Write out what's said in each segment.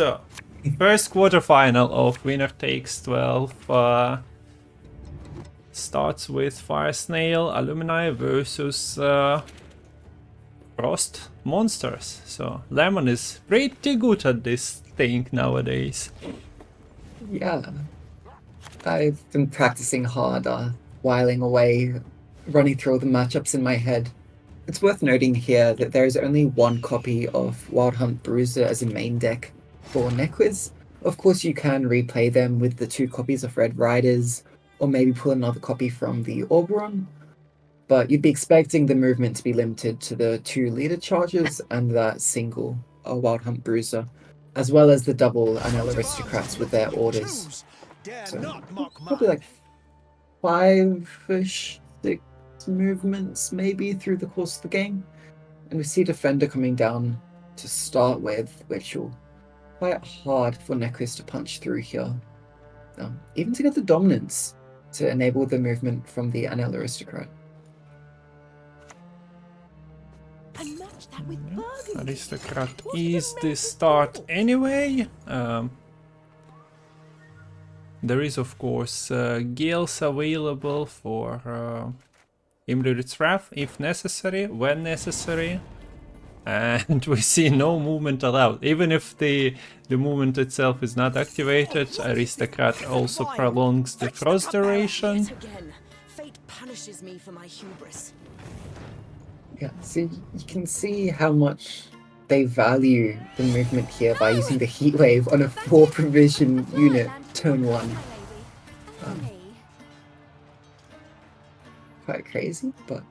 So, first quarterfinal of winner takes 12 starts with FireSnail Alumni versus Frost Monsters. So, Lemon is pretty good at this thing nowadays. Yeah, I've been practicing hard, whiling away, running through all the matchups in my head. It's worth noting here that there is only one copy of Wild Hunt Bruiser as a main deck for Nequiz. Of course, you can replay them with the 2 copies of Red Riders, or maybe pull another copy from the Oberon, but you'd be expecting the movement to be limited to the 2 leader charges and that single Wild Hunt Bruiser, as well as the double Anel Aristocrats with their orders. So probably like 5-ish, 6 movements maybe through the course of the game. And we see Defender coming down to start with, which will fight it hard for Nequiz to punch through here. Even to get the dominance to enable the movement from the Anel Aristocrat. Aristocrat is the start anyway. There is of course Gales available for Imlerith's Wrath if necessary, when necessary. And we see no movement allowed. Even if the movement itself is not activated, Aristocrat also prolongs the frost duration. Fate punishes me for my hubris. Yeah, so you can see how much they value the movement here by using the Heat Wave on a 4 provision unit turn 1. Quite crazy, but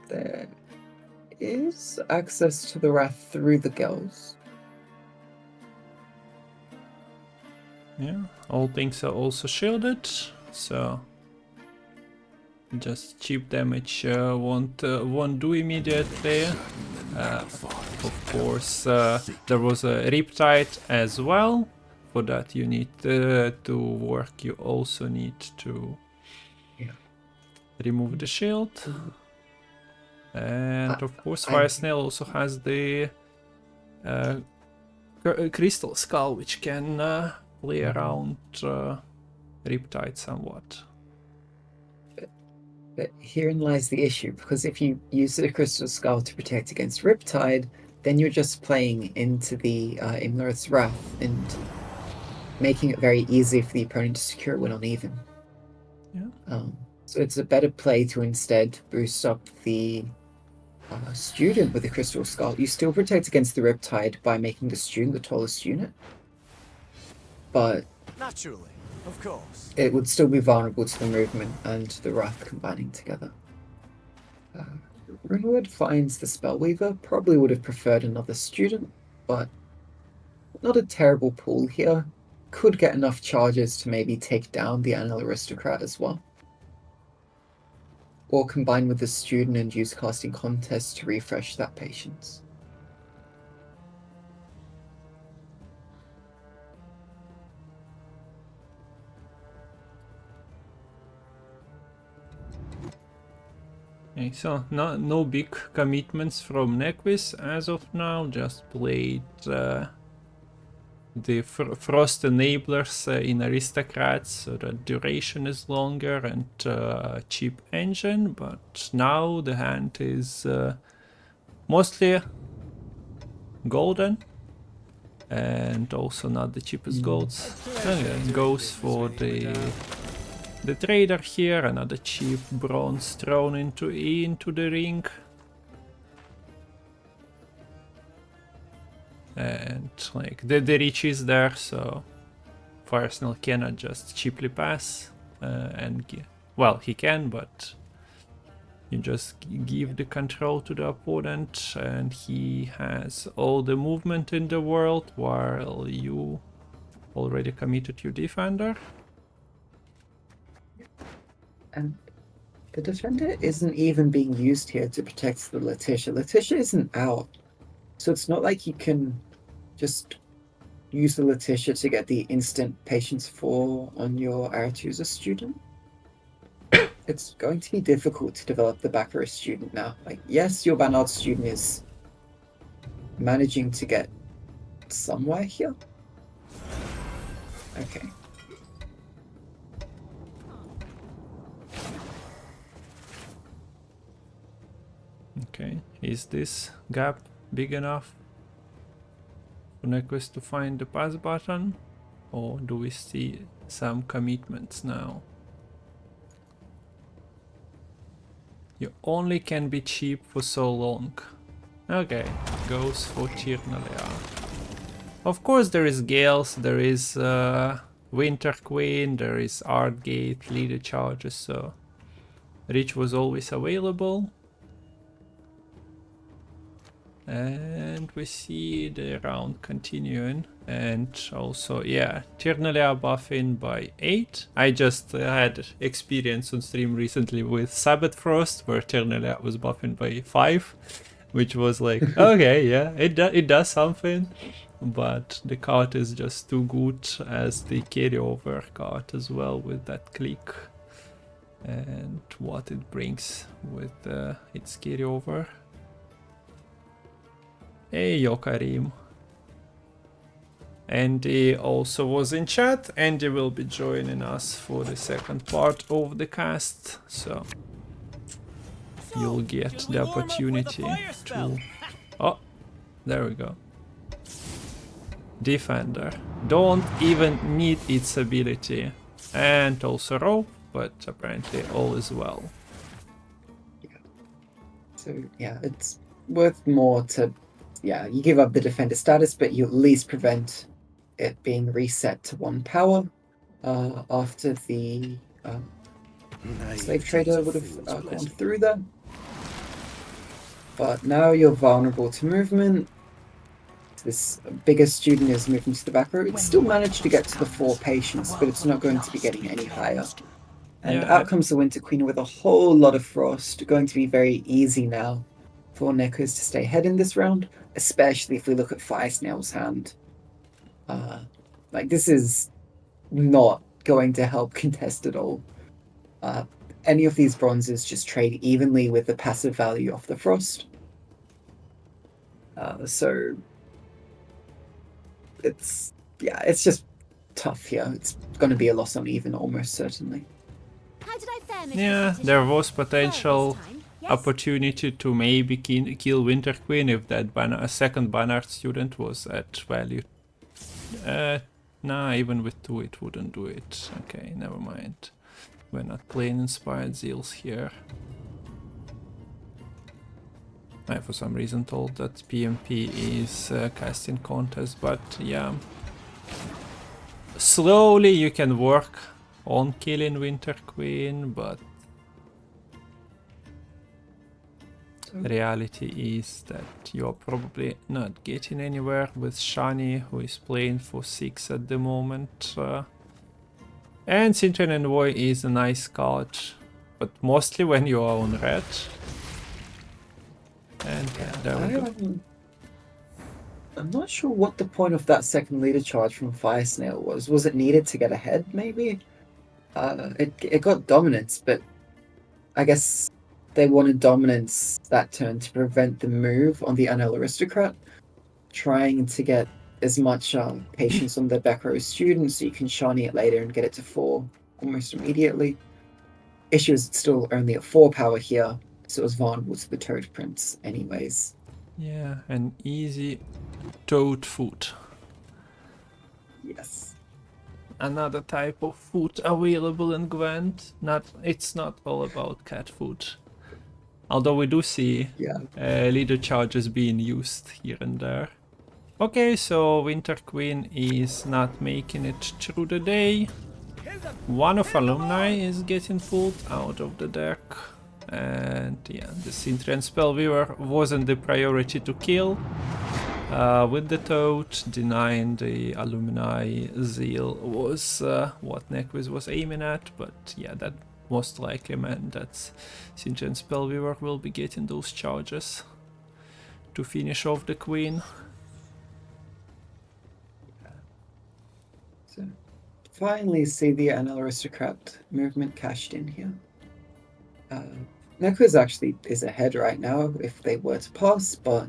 there is access to the Wrath through the Gels. Yeah, all things are also shielded, so just cheap damage won't do immediately. Of course, there was a Riptide as well. For that you need to work. You also need to remove the shield. And of course, FireSnail also has the Crystal Skull, which can play around Riptide somewhat. But herein lies the issue, because if you use the Crystal Skull to protect against Riptide, then you're just playing into the Imlerith's Wrath and making it very easy for the opponent to secure a win on even. Yeah. So it's a better play to instead boost up the student with the Crystal Skull. You still protect against the Riptide by making the student the tallest unit, but naturally, of course, it would still be vulnerable to the movement and the Wrath combining together. Runewood finds the Spellweaver. Probably would have preferred another student, but not a terrible pull here. Could get enough charges to maybe take down the Anel Aristocrat as well. Or combine with the student and use casting contest to refresh that patience. Okay, so no big commitments from Nequiz as of now. Just played the Frost enablers in Aristocrats, so the duration is longer and cheap engine, but now the hand is mostly golden and also not the cheapest golds. Okay, goes for the trader here, another cheap bronze thrown into the ring. And like the reach is there, so FireSnail cannot just cheaply pass well, he can, but you just give the control to the opponent and he has all the movement in the world while you already committed your defender. And the defender isn't even being used here to protect the Letitia. Letitia isn't out. So it's not like you can just use the Letitia to get the instant patience 4 on your Aretusa student. it's going to be difficult to develop the back row student now. Like, yes, your Banard student is managing to get somewhere here. Okay. Okay, is this gap big enough for Nequiz to find the pass button? Or do we see some commitments now? You only can be cheap for so long. Okay, goes for Tirnalia. Of course there is Gales, there is Winter Queen, there is Ardgate, leader charges, so Reach was always available. And we see the round continuing, and also, yeah, Tirnalia buffing by 8. I just had experience on stream recently with Sabbath Frost, where Tirnalia was buffing by 5, which was like, okay, yeah, it does something, but the card is just too good as the carryover card as well with that click, and what it brings with its carryover. Hey Yokarim. Andy also was in chat. Andy will be joining us for the second part of the cast, so you'll get the opportunity to... Oh, there we go. Defender. Don't even need its ability. And also rope, but apparently all is well. Yeah. So yeah, it's worth more to... Yeah, you give up the defender status, but you at least prevent it being reset to 1 power after the slave trader would have gone through that. But now you're vulnerable to movement. This bigger student is moving to the back row. It's still managed to get to the 4 patients, but it's not going to be getting any higher. And Yeah, out comes the Winter Queen with a whole lot of frost. Going to be very easy now for Nequiz to stay ahead in this round, especially if we look at FireSnail's hand. Like, this is not going to help contest at all. Any of these bronzes just trade evenly with the passive value of the frost. So it's just tough here. It's going to be a loss on even almost certainly. How did I fare, Mr. yeah, Competition? there was Fair potential this time, yes? opportunity to maybe kill Winter Queen if that a second Banard student was at value. Nah, even with 2 it wouldn't do it. Okay, never mind. We're not playing inspired Zeals here. I for some reason told that PMP is casting contest, but yeah. Slowly you can work on killing Winter Queen, but reality is that you're probably not getting anywhere with Shani, who is playing for 6 at the moment. And Syndicate Envoy is a nice card, but mostly when you are on red. And there we go. I'm not sure what the point of that second leader charge from FireSnail was. Was it needed to get ahead, maybe? It got dominance, but I guess they wanted dominance that turn to prevent the move on the NL Aristocrat, trying to get as much patience on the back row student so you can shiny it later and get it to 4 almost immediately. Issue is it's still only at 4 power here, so it was vulnerable to the Toad Prince anyways. Yeah, an easy toad food. Yes. Another type of food available in Gwent. It's not all about cat food. Although we do see leader charges being used here and there. Okay, so Winter Queen is not making it through the day. One of Alumni is getting pulled out of the deck. And yeah, the Sintry and Spellweaver wasn't the priority to kill. With the Toad, denying the Alumni Zeal was what Nequiz was aiming at, but yeah, that most likely meant that Sintry and Spellweaver will be getting those charges to finish off the Queen. So finally see the NL Aristocrat movement cashed in here. Nequiz actually is ahead right now if they were to pass, but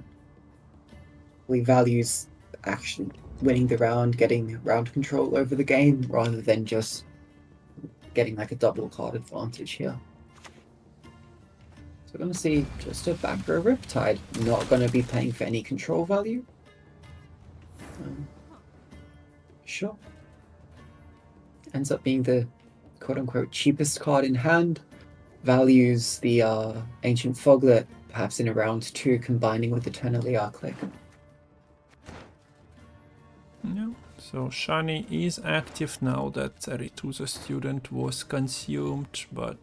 we values actually winning the round, getting round control over the game, rather than just getting like a double card advantage here. So we're going to see just a back row Riptide, not going to be paying for any control value. Sure. Ends up being the quote-unquote cheapest card in hand. Values the Ancient Foglet, perhaps in a round 2, combining with Eternally Arclic. Yeah. So Shani is active now that Aretusa student was consumed, but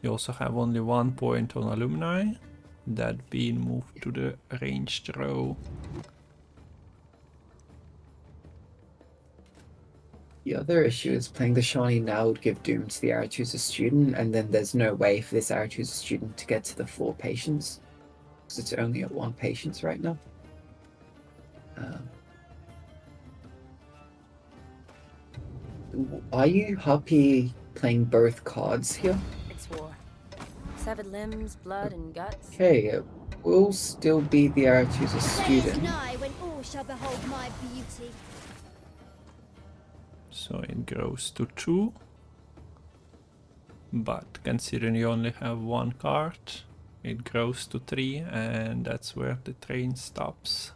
you also have only 1 point on Alumni, that being moved to the ranged row. The other issue is playing the Shani now would give Doom to the Aretusa student, and then there's no way for this Aretusa student to get to the 4 patients, because it's only at 1 patients right now. Are you happy playing both cards here? It's war. Severed limbs, blood, and guts. Okay, it will still be the Aretusa student. Night when all shall behold my beauty. So it grows to 2. But considering you only have 1 card, it grows to 3, and that's where the train stops.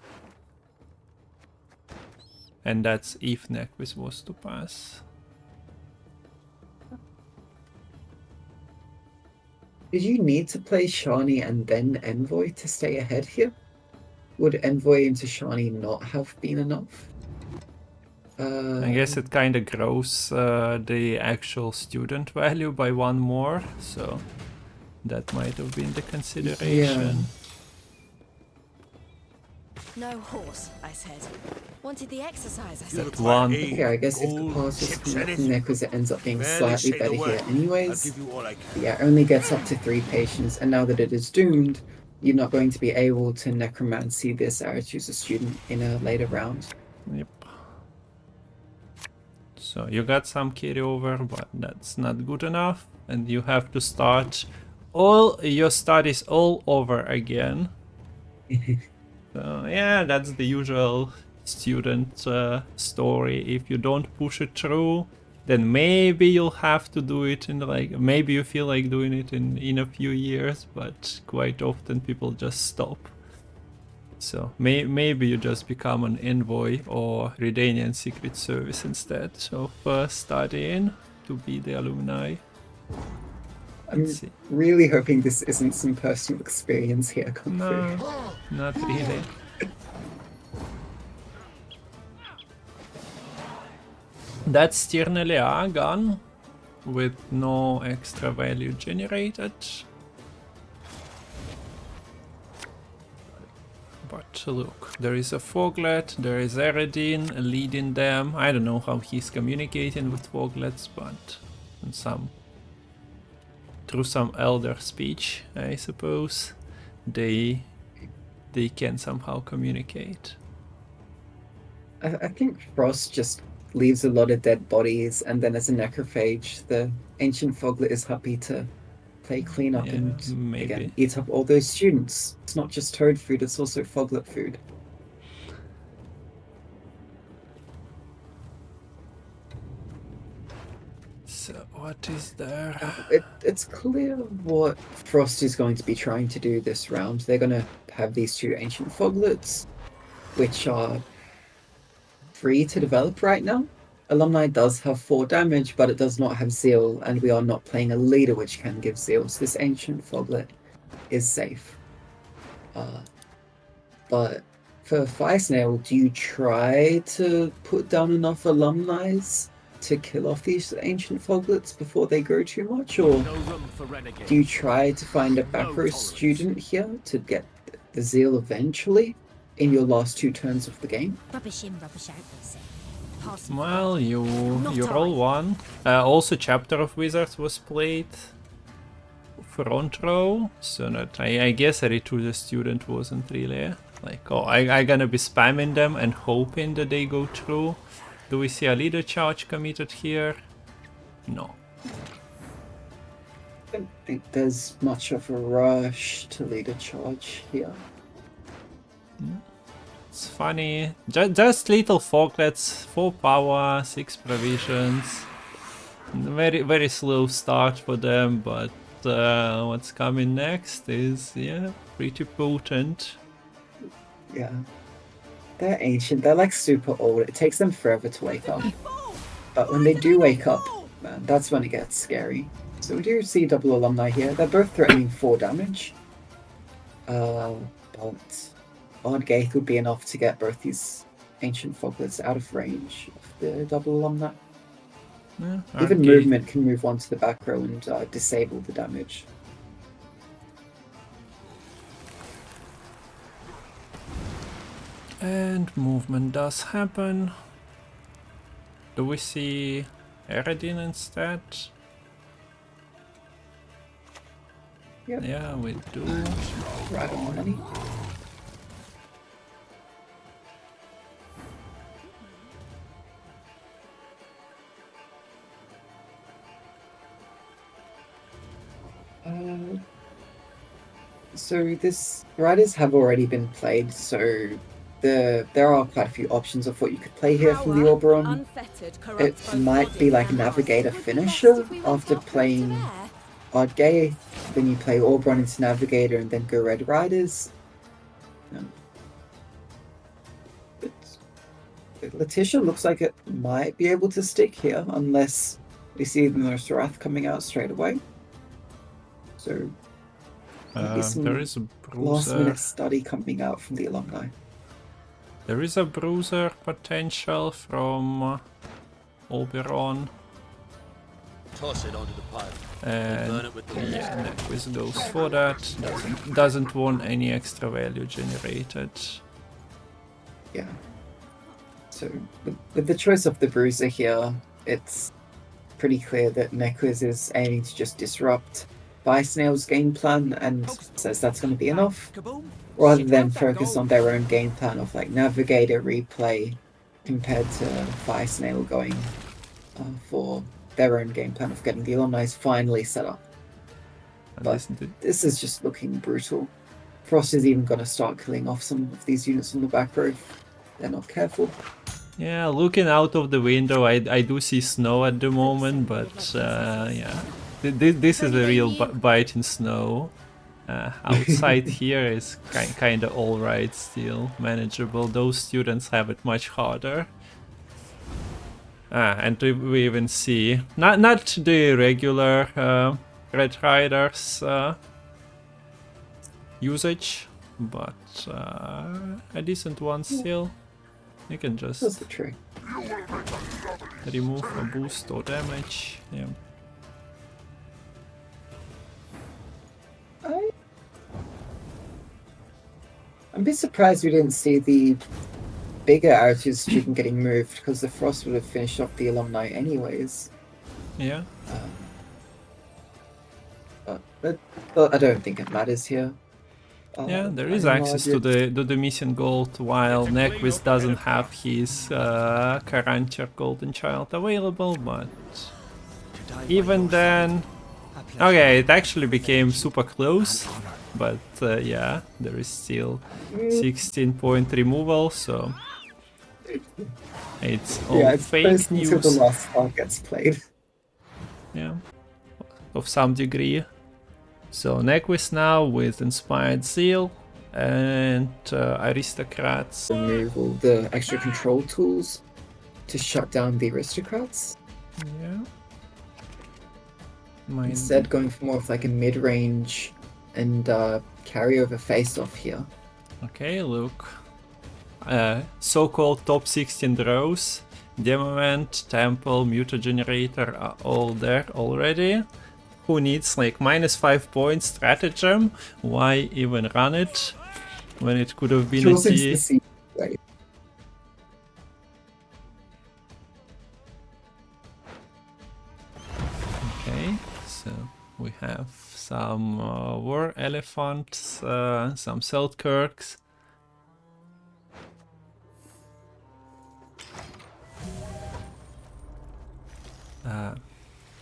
And that's if Nequiz was to pass. Did you need to play Shani and then Envoy to stay ahead here? Would Envoy into Shani not have been enough? I guess it kind of grows the actual student value by 1 more, so that might have been the consideration. No horse, I said. Wanted the exercise, I said. That 1. Okay, I guess if the pass is connecting because it ends up being slightly better here anyways. Yeah, it only gets up to 3 patients, and now that it is doomed, you're not going to be able to necromancy this Aretusa student in a later round. Yep. So you got some carryover, but that's not good enough, and you have to start all your studies all over again. So yeah, that's the usual student story. If you don't push it through, then maybe you'll have to do it in like, maybe you feel like doing it in a few years, but quite often people just stop. So maybe you just become an envoy or Redanian Secret Service instead of studying to be the alumni. I'm really hoping this isn't some personal experience here, Kung Fu. No, not really. That's Tirnelia gun with no extra value generated. But look, there is a Foglet, there is Eredin leading them. I don't know how he's communicating with Foglets, but through some elder speech, I suppose, they can somehow communicate. I think Frost just leaves a lot of dead bodies, and then as a necrophage, the Ancient Foglet is happy to play cleanup and again eat up all those students. It's not just toad food, it's also Foglet food. So what is there? It's clear what Frost is going to be trying to do this round. They're going to have these 2 Ancient Foglets, which are free to develop right now. Alumni does have 4 damage, but it does not have Zeal, and we are not playing a leader which can give Zeal, so this Ancient Foglet is safe. But for FireSnail, do you try to put down enough Alumni to kill off these Ancient Foglets before they grow too much, or do you try to find a back row student here to get the Zeal eventually in your last 2 turns of the game? Rubbish in, rubbish out, they say. Well, you roll 1. Also, Chapter of Wizards was played front row, so that I guess the student wasn't really like, oh, I gonna be spamming them and hoping that they go through. Do we see a leader charge committed here? No. don't think there's much of a rush to lead a charge here. It's funny. Just little foglets, 4 power, 6 provisions. Very, very slow start for them, but what's coming next is, yeah, pretty potent. Yeah. They're ancient. They're like super old. It takes them forever to wake up. But when they do wake up, man, that's when it gets scary. So we do see double alumni here. They're both threatening 4 damage. But Odd Gaith would be enough to get both these ancient foglets out of range of the double alumni. Yeah, Even Arcade. movement can move on to the back row and disable the damage. And movement does happen. Do we see Eredin instead? Yep. Yeah, we do. Right on the money. So this riders have already been played, so there are quite a few options of what you could play here from the Oberon. It might be like a Navigator finisher after playing Oddgate, then you play Oberon into Navigator and then go Red Riders. But Letitia looks like it might be able to stick here unless we see the Nosrath coming out straight away. So There is a last bruiser. minute study coming out from the alumni. There is a bruiser potential from Oberon. Toss it onto the pile. And Burn it with the yeah, Nequiz goes for that. Doesn't want any extra value generated. Yeah. So with the choice of the bruiser here, it's pretty clear that Nequiz is aiming to just disrupt FireSnail's game plan and says that's going to be enough, rather than focus on their own game plan of like Navigator replay compared to FireSnail going for their own game plan of getting the alumni finally set up. And But this is just looking brutal. Frost is even going to start killing off some of these units on the back row if they're not careful. Yeah, looking out of the window, I do see snow at the moment, but yeah, this is a real bite in snow. Outside here is kind of alright still, manageable. Those students have it much harder. And we even see, not the regular Red Riders usage, but a decent one still. You can just That's the trick. remove a boost or damage. Yeah. I'm a bit surprised we didn't see the bigger Archer student getting moved, because the Frost would have finished off the alumni anyways. Yeah. But I don't think it matters here. Yeah, there is I access to the missing gold, while Nequiz doesn't have his Karantir Golden Child available, but even then... Okay, it actually became super close, but yeah, there is still 16-point removal, so it's all it's fake first until the news. last part gets played. Yeah, of some degree. So Nequiz now with Inspired Zeal and Aristocrats. Remove all the extra control tools to shut down the Aristocrats. Yeah. Instead, going for more of like a mid-range and carryover face-off here. Okay, look. So-called top 16 rows. Demament, Temple, Mutagenerator are all there already. Who needs like -5 points stratagem? Why even run it when it could have been a T? Right. Okay, so we have some War Elephants, some Selkirks.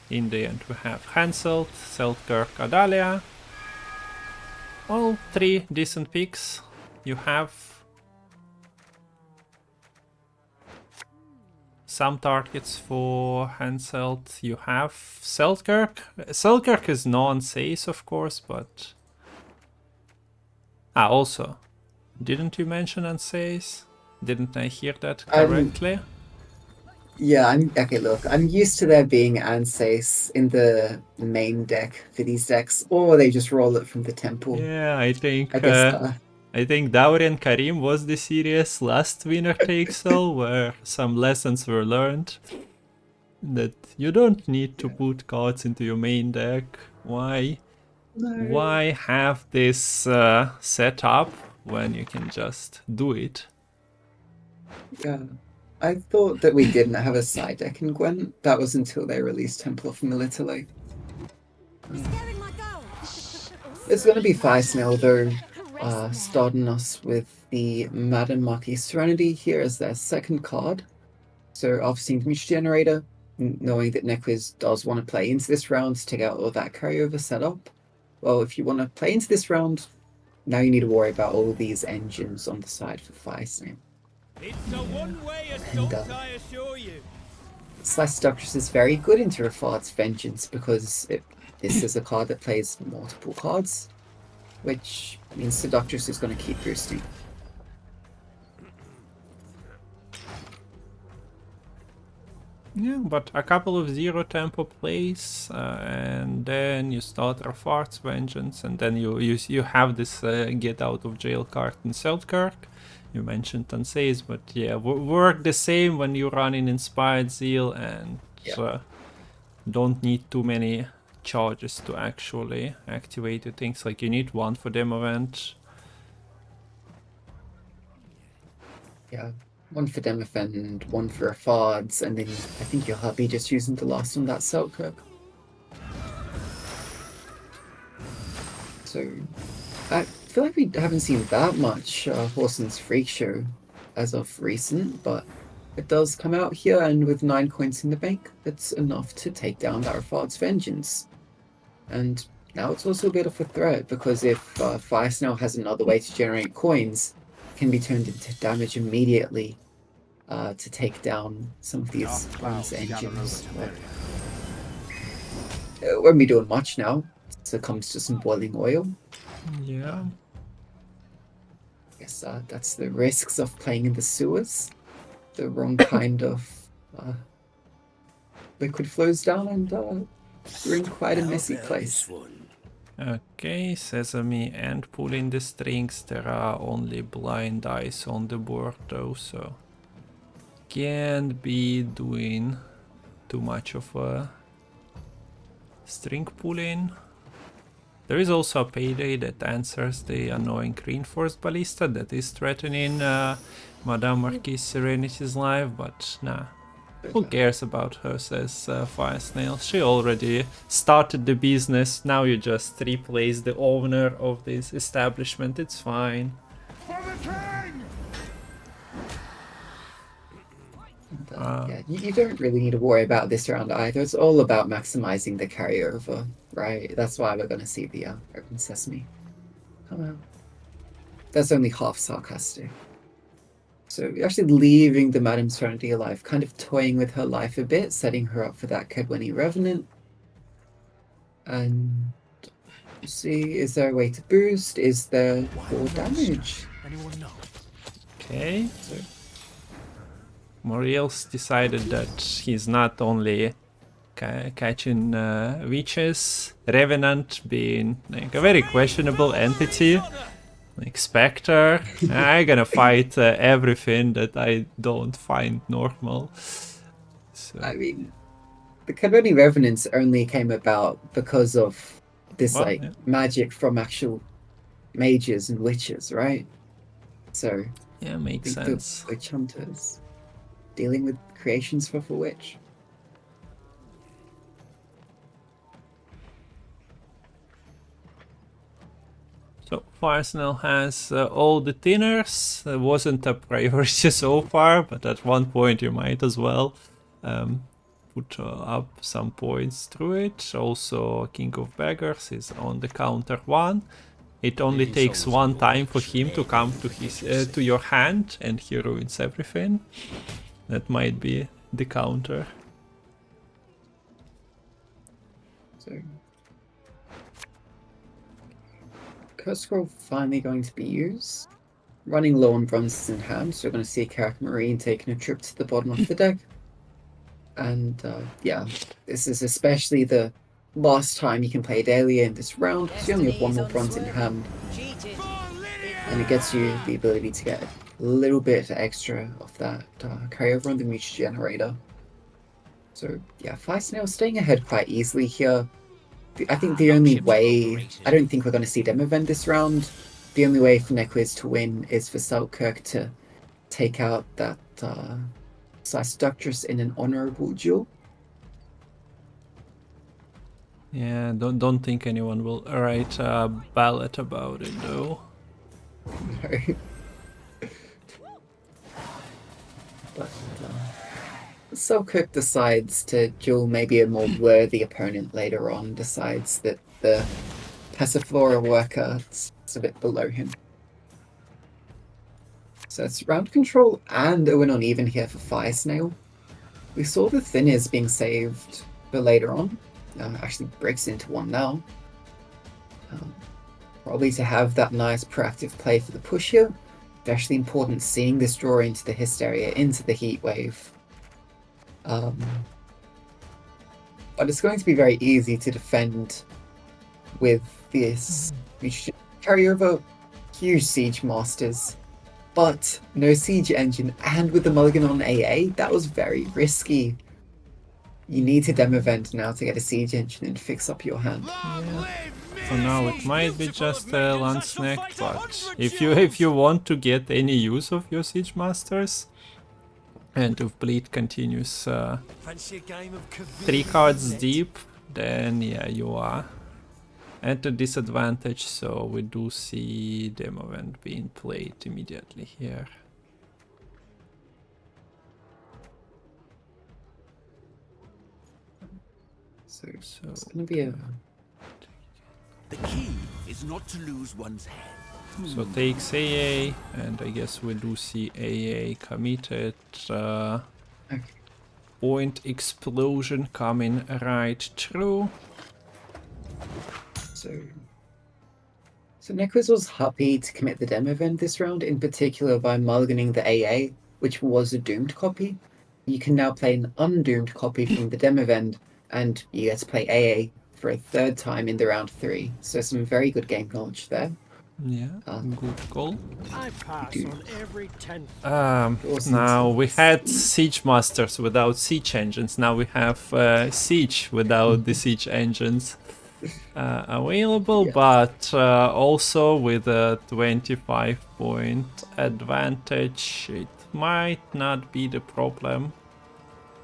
in the end we have Henselt, Selkirk, Adalia. All three decent picks. You have some targets for Henselt. You have Selkirk. Selkirk is non-Sace, of course, but... also, didn't you mention Unsace? Didn't I hear that correctly? Yeah, okay, look, I'm used to there being Ansace in the main deck for these decks, or they just roll it from the temple. Yeah, I think guess, Karim was the series last winner takes all, where some lessons were learned. That you don't need to put cards into your main deck. Why have this set up when you can just do it? Yeah. I thought that we didn't have a side deck in Gwent. That was until they released Temple of Humility. It's going to be FireSnail, though, starting us with the Madden Marquis Serenity here as their second card. So after seeing the Mutual Generator, knowing that Nequiz does want to play into this round to take out all that carryover setup, well, if you want to play into this round, now you need to worry about all these engines on the side for FireSnail. It's a one-way assault, I assure you. Slash Seductress is very good into Rafard's Vengeance because this is a card that plays multiple cards, which means Seductress is going to keep boosting. Yeah, but a couple of zero tempo plays, and then you start Rafard's Vengeance, and then you have this get out of jail card in Selkirk. You mentioned Unsace, but yeah, work the same when you run in Inspired Zeal, and don't need too many charges to actually activate the things. Like you need one for demo event. Yeah, one for demo event, one for Rafards, and then I think you'll be just using the last one, that Selkirk. So I feel like we haven't seen that much Horson's Freak Show as of recent, but it does come out here, and with 9 coins in the bank, that's enough to take down that Rafard's Vengeance. And now it's also a bit of a threat, because if FireSnail has another way to generate coins, it can be turned into damage immediately to take down some of these engines. But it won't be doing much now, so it comes to some boiling oil. Yeah. I guess that's the risks of playing in the sewers. The wrong kind of liquid flows down, and you're in quite a messy place. Okay, Sesame and pulling the strings. There are only blind eyes on the board though, so can't be doing too much of a string pulling. There is also a payday that answers the annoying reinforced ballista that is threatening Madame Marquis Serenity's life, but nah. Who cares about her, says FireSnail. She already started the business, now you just replace the owner of this establishment, it's fine. Yeah, you don't really need to worry about this round either. It's all about maximizing the carryover, right? That's why we're going to see the Open Sesame come out. That's only half sarcastic. So you're actually leaving the Madame Serenity alive, kind of toying with her life a bit, setting her up for that Kedweni Revenant. And see, is there a way to boost? Is there more damage? Anyone know? Okay. So, Moriel's decided that he's not only catching witches, Revenant being like a very questionable entity, like Spectre. I'm gonna fight everything that I don't find normal. So. I mean, the Kedweni Revenants only came about because of this magic from actual mages and witches, right? So yeah, makes sense. The witch hunters dealing with creations for witch. So FireSnail has all the thinners. It wasn't a priority so far, but at one point you might as well. put up some points through it. Also, King of Beggars is on the counter 1. It only takes one time for him to come to his to your hand, and he ruins everything. That might be the counter. So, Curse Scroll finally going to be used. Running low on bronzes in hand, so we're going to see Carrick Marine taking a trip to the bottom of the deck. And yeah, this is especially the last time you can play Dahlia in this round, because you only have one more bronze in hand. And it gets you the ability to get a little bit extra of that carryover on the Mutual Generator. So yeah, FireSnail staying ahead quite easily here. I think the only way, I don't think we're going to see them event this round. The only way for Nequiz to win is for Selkirk to take out that Seductress in an honorable duel. Yeah, don't think anyone will write a ballad about it though. No. But Selkirk decides to duel maybe a more worthy opponent later on, decides that the Passiflora worker is a bit below him. So it's round control and a win on even here for FireSnail. We saw the Thin Is being saved for later on. Actually breaks into one now. Probably to have that nice proactive play for the push here. Especially important seeing this draw into the Hysteria, into the Heat Wave. But it's going to be very easy to defend with this carryover, huge Siege Masters, but no Siege Engine, and with the mulligan on AA, that was very risky. You need to demo event now to get a Siege Engine and fix up your hand. Yeah. For now it might be just a Landsneck, but if you want to get any use of your Siege Masters, and if Bleed continues 3 cards deep, then yeah, you are at a disadvantage, so we do see demo event being played immediately here. So it's gonna be a... The key is not to lose one's head. So takes AA, and I guess we do see AA committed. Okay. Point explosion coming right through. So Nequiz was happy to commit the demo event this round, in particular by mulliganing the AA, which was a doomed copy. You can now play an undoomed copy from the demo event, and you get to play AA for a third time in the round 3. So some very good game knowledge there. Yeah, good call. I pass on every 10. Now we had Siege Masters without Siege Engines, now we have Siege without the Siege Engines available, Yeah. but also with a 25-point advantage. It might not be the problem,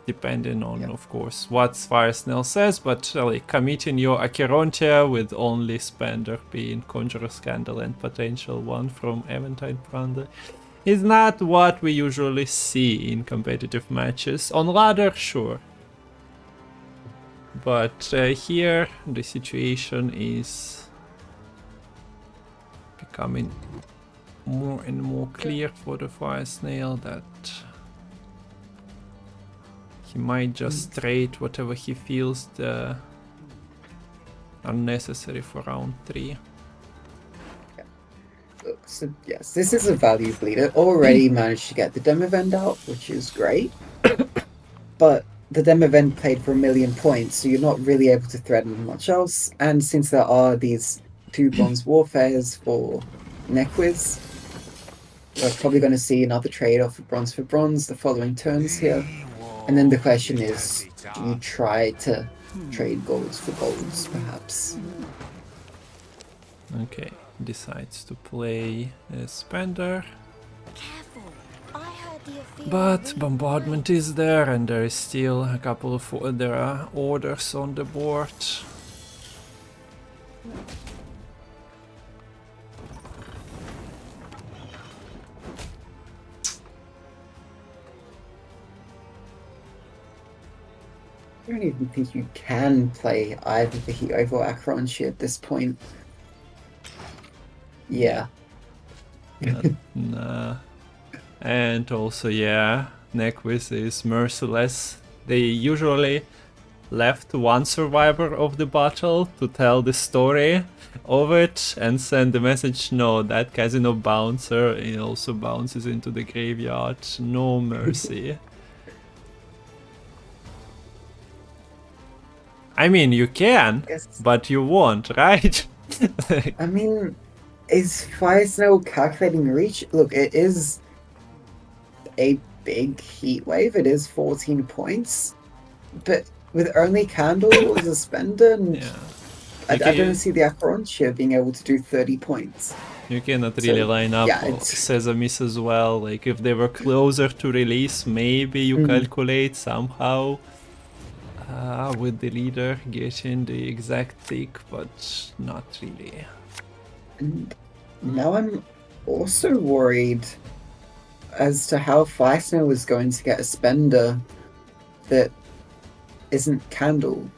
depending on, of course, what FireSnail says, but like committing your Acherontia with only Spender being Conjurer's Candle and potential one from Aventine Prander is not what we usually see in competitive matches. On ladder, sure. But here the situation is becoming more and more clear for the FireSnail that he might just trade whatever he feels the unnecessary for round 3. So yes, this is a value bleeder. Already managed to get the demo event out, which is great. But the demo event played for 1,000,000 points, so you're not really able to threaten much else. And since there are these 2 bronze warfares for Nequiz, we're probably going to see another trade-off for bronze the following turns here. And then the question is, do you try to trade golds for golds, perhaps? Okay, decides to play a Spender. Careful. I heard the affair But really bombardment is there, and there is still a couple of there are orders on the board. I don't even think you can play either the Heat Wave or Acronchi at this point. Yeah. Nah. And also, yeah, Nequiz is merciless. They usually left one survivor of the battle to tell the story of it and send the message, no, that casino bouncer, it also bounces into the graveyard, no mercy. I mean, you can, Yes. but you won't, right? I mean, is FireSnail calculating reach? Look, it is a big heat wave. It is 14 points. But with only Candle as a spender, and Yeah. I Okay. don't see the Acronchi being able to do 30 points. You cannot really So, line up yeah, it's- Sesamis as well. Like, if they were closer to release, maybe you calculate somehow with the leader getting the exact tick, but not really. And now I'm also worried as to how FireSnail is going to get a spender that isn't Candle.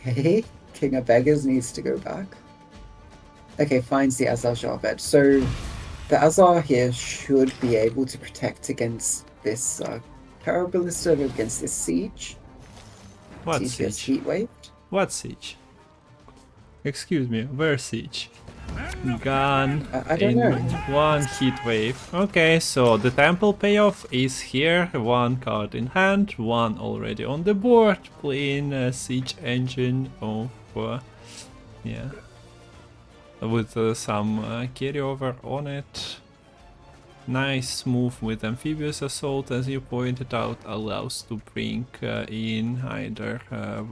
Okay, King of Beggars needs to go back. Okay, finds the Azar Jarbet. So the Azar here should be able to protect against this Carabalista, against this siege. What Siege gets siege? heat waved. What siege? Excuse me, where siege? Gone I don't in know. one heat wave. Okay, so the temple payoff is here. One card in hand, one already on the board. Playing a siege engine of yeah, with some carryover on it. Nice move with Amphibious Assault, as you pointed out, allows to bring in either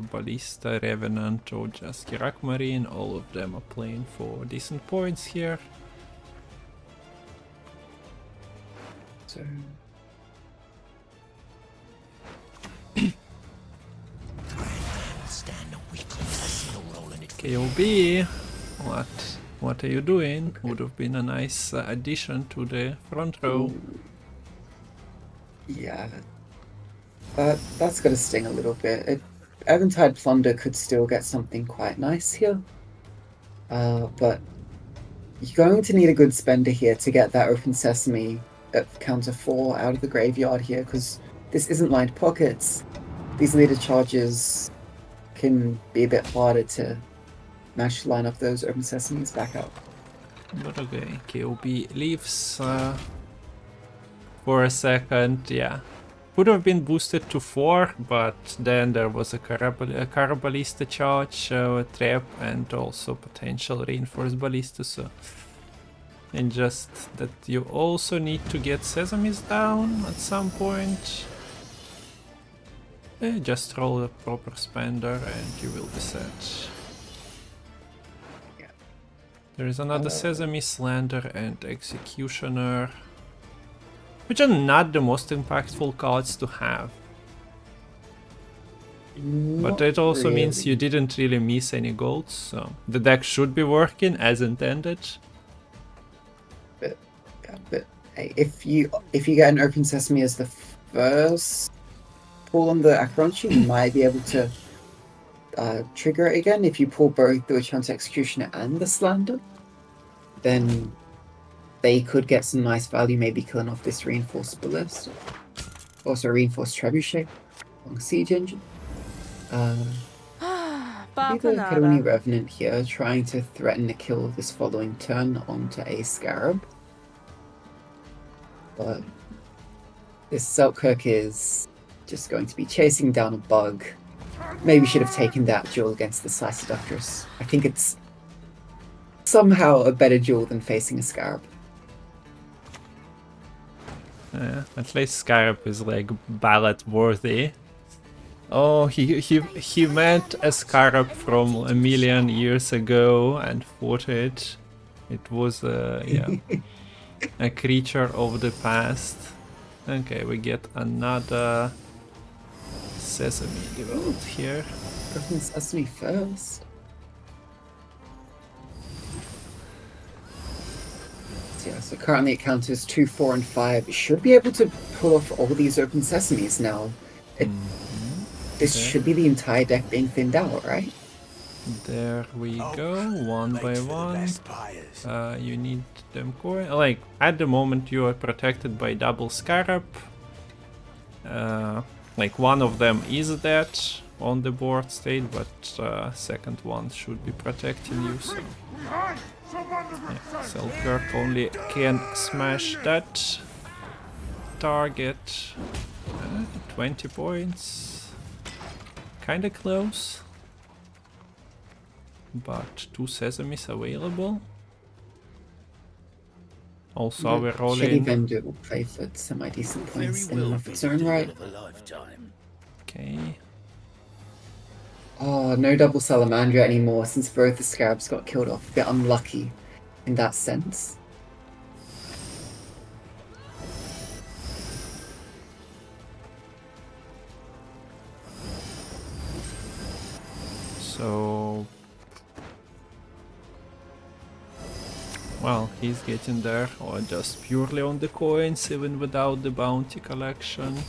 Ballista, Revenant or just Kirak Marine. All of them are playing for decent points here. So KOB, what are you doing? Would have been a nice addition to the front row. yeah, that's gonna sting a little bit. Eventide Plunder could still get something quite nice here, but you're going to need a good spender here to get that Open Sesame at counter 4 out of the graveyard here, because this isn't lined pockets. These leader charges can be a bit harder to manage to line up those Open Sesames back out. But okay, KOB leaves for a second, yeah. Could have been boosted to 4, but then there was a Carabalista charge, a trap, and also potential reinforced ballista, so... And just that you also need to get Sesames down at some point. Just roll a proper spender and you will be set. Yeah. There is another Sesame, Slander, and Executioner, which are not the most impactful cards to have. But it also means you didn't really miss any golds, so the deck should be working as intended. But hey, if you get an Open Sesame as the first pull on the Acronchi, you might be able to trigger it again. If you pull both the Witch-Hunt Executioner and the Slander, then they could get some nice value, maybe killing off this Reinforced Ballista. Also Reinforced Trebuchet on Siege Engine. Either Kedoni Revenant here, trying to threaten a kill this following turn onto a Scarab. But this Selkirk is just going to be chasing down a bug. Maybe should have taken that duel against the Sliceductress. I think it's somehow a better duel than facing a Scarab. At least Scarab is like ballot worthy. Oh, he met a Scarab from a million years ago and fought it. It was yeah, a creature of the past. Okay, we get another Sesame developed here. Open Sesame first. Yeah, so currently it counters 2, 4, and 5. It should be able to pull off all these Open Sesames now. This Okay. should be the entire deck being thinned out, right? There we go, one by Makes for the one. best buyers. You need them coin. Like, at the moment you are protected by double scarab. Like, one of them is dead on the board state, but second one should be protecting you. So. Yeah, Selkirk only can smash that target. 20 points. Kinda close. But 2 sesames available. Also, The we're Shitty rolling. Vendor will play for semi-decent Very points in well and of be its the own deal right. of a lifetime. Okay. Oh, no double Salamandra anymore since both the Scarabs got killed off. A bit unlucky in that sense. So. Well, he's getting there, or just purely on the coins, even without the bounty collection.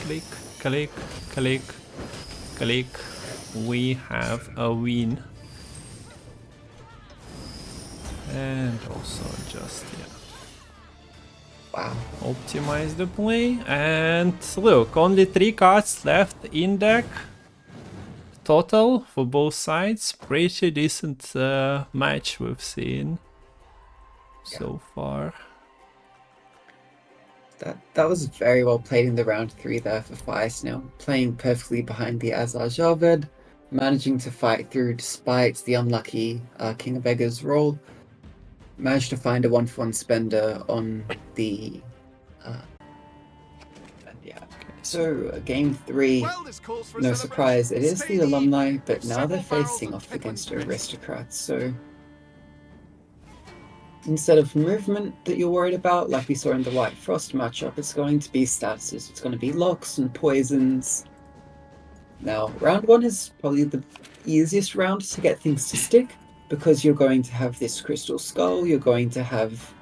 Click, click, click, click. We have a win. And also just, yeah. Wow. Optimize the play. And look, only 3 cards left in deck. Total for both sides. Pretty decent match we've seen so far. That was very well played in the round 3 there for FireSnail. Playing perfectly behind the Azar Javed, managing to fight through despite the unlucky King of Beggars roll. Managed to find a 1-for-1 spender on the... yeah. So, game 3, Well, this calls for a no celebration. surprise, it is the Spade Alumni, with but now they're several barrels facing of off Kedwin against drinks. aristocrats, so... Instead of movement that you're worried about, like we saw in the White Frost matchup, it's going to be statuses. It's going to be locks and poisons. Now, round 1 is probably the easiest round to get things to stick, because you're going to have this Crystal Skull, you're going to have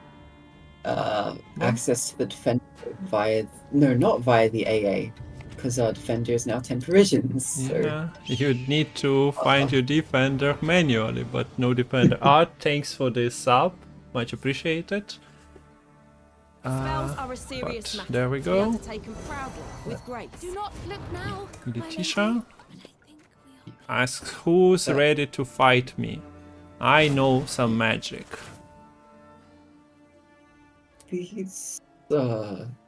access to the Defender via... No, not via the AA, because our Defender is now 10 provisions, so... Yeah, you'd need to find your defender manually, but no defender. Art, thanks for this sub. Much appreciated. Spells are a serious But matter. there we to be go. undertaken proudly, with grace. Do not look now. my Letitia lady. asks who's ready to fight me. I know some magic. These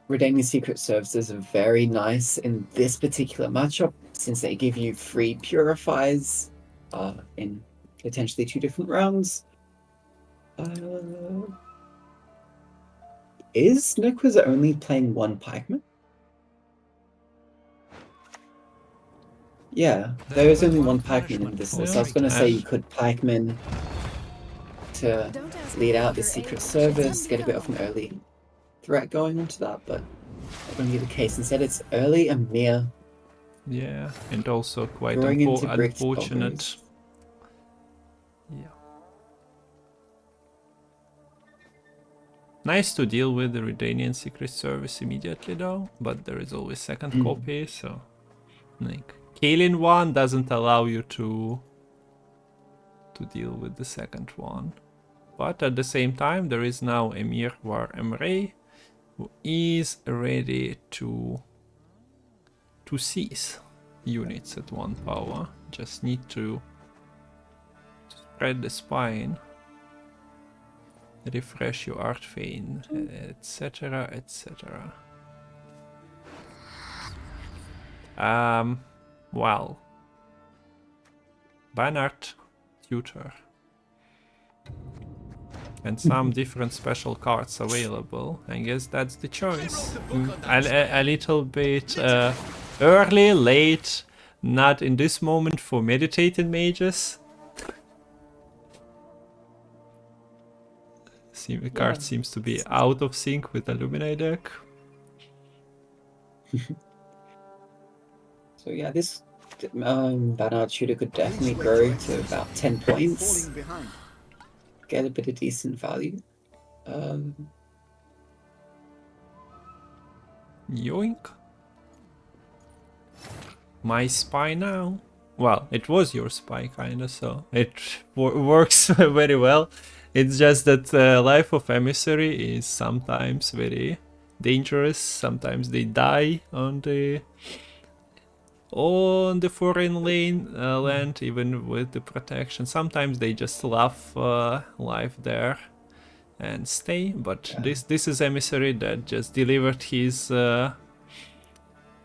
Redeeming Secret Services are very nice in this particular matchup, since they give you free Purifies in potentially 2 different rounds. Is Nequiz only playing 1 Pikeman? Yeah, there is only 1 Pikeman in this list. I was going to say you could Pikeman to Don't ask lead me out how the your Secret age Service, should get a bit of an early threat going onto that, but not going to be the case. Instead, it's early and near. Yeah, and also quite Drawing into bricks unfortunate. bubbles. Yeah. Nice to deal with the Redanian Secret Service immediately though, but there is always second copy, so like killing one doesn't allow you to deal with the second one. But at the same time, there is now Emir War Emre, who is ready to seize units at 1 power. Just need to spread the spine, refresh your art vein, etc, etc. Well, Bannert, tutor, and some different special cards available. I guess that's the choice. A little bit early, late, not in this moment for meditating mages. The card seems to be out of sync with Alumni deck. So yeah, this Bannard shooter could definitely grow to about 10 points. Falling behind. Get a bit of decent value. Yoink. My spy now. Well, it was your spy kinda, so it works very well. It's just that life of emissary is sometimes very dangerous. Sometimes they die on the foreign land, even with the protection. Sometimes they just love life there and stay. But this is emissary that just delivered his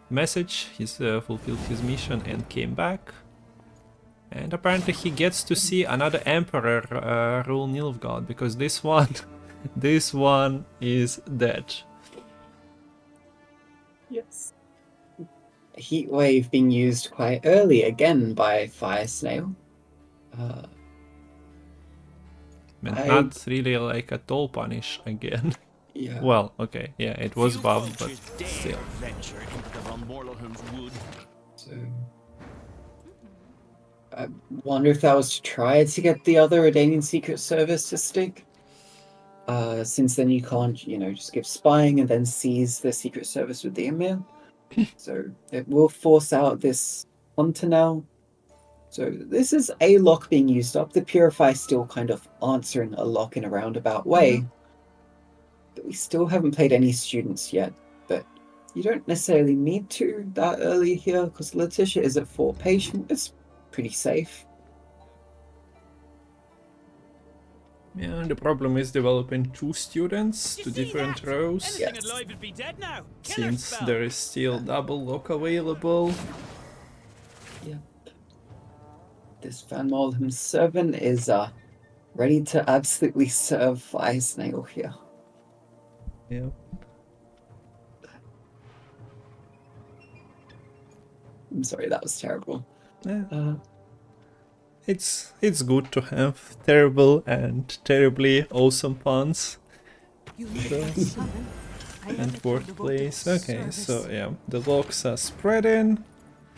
message. He's fulfilled his mission and came back. And apparently he gets to see another emperor rule Nilfgaard, because this one is dead. Yes. A heat wave being used quite early again by FireSnail. Not really like a toll punish again. Yeah. Well, okay, yeah, it was buffed, but still. Venture into the Von Morlhelm's wood. So, I wonder if that was to try to get the other Redanian Secret Service to stick. Since then you can't, just give spying and then seize the Secret Service with the Emir. So it will force out this hunter now. So this is a lock being used up. The Purify still kind of answering a lock in a roundabout way. But we still haven't played any students yet. But you don't necessarily need to that early here, because Letitia is at 4 patient. It's pretty safe. Yeah, the problem is developing 2 students to different rows, Anything alive would be dead now. Killer since spell. there is still double lock available. Yeah. This Van Molhem servant is ready to absolutely serve FireSnail here. Yeah. I'm sorry, that was terrible. Yeah. It's good to have terrible and terribly awesome puns. And workplace. Okay, so yeah, the locks are spreading.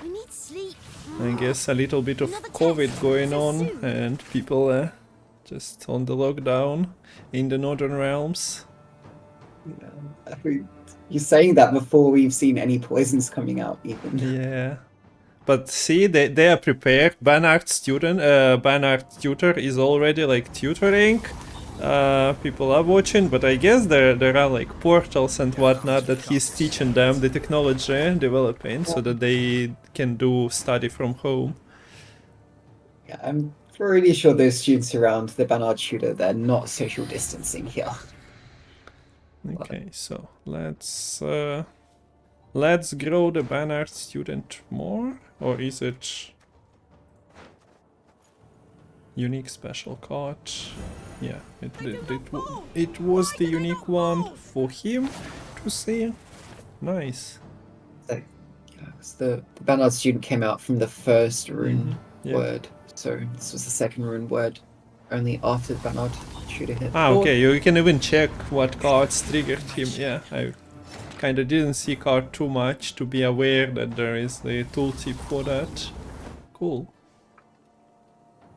We need sleep. I guess a little bit of COVID going on, and people are just on the lockdown in the Northern Realms. You're saying that before we've seen any poisons coming out, even. Yeah. But see, they are prepared. Banard tutor is already like tutoring. People are watching, but I guess there are like portals and whatnot that he's teaching them the technology developing so that they can do study from home. Yeah, I'm pretty sure those students around the Banard tutor, they're not social distancing here. Okay, so let's grow the Banard student more, or is it unique special card? Yeah, it was the unique one for him to see. Nice. The Banard student came out from the first rune Yeah. word, so this was the second rune word, only after the Banard tutor hit. Okay, you can even check what cards triggered him. Yeah, I kinda didn't see card too much to be aware that there is the tooltip for that. Cool.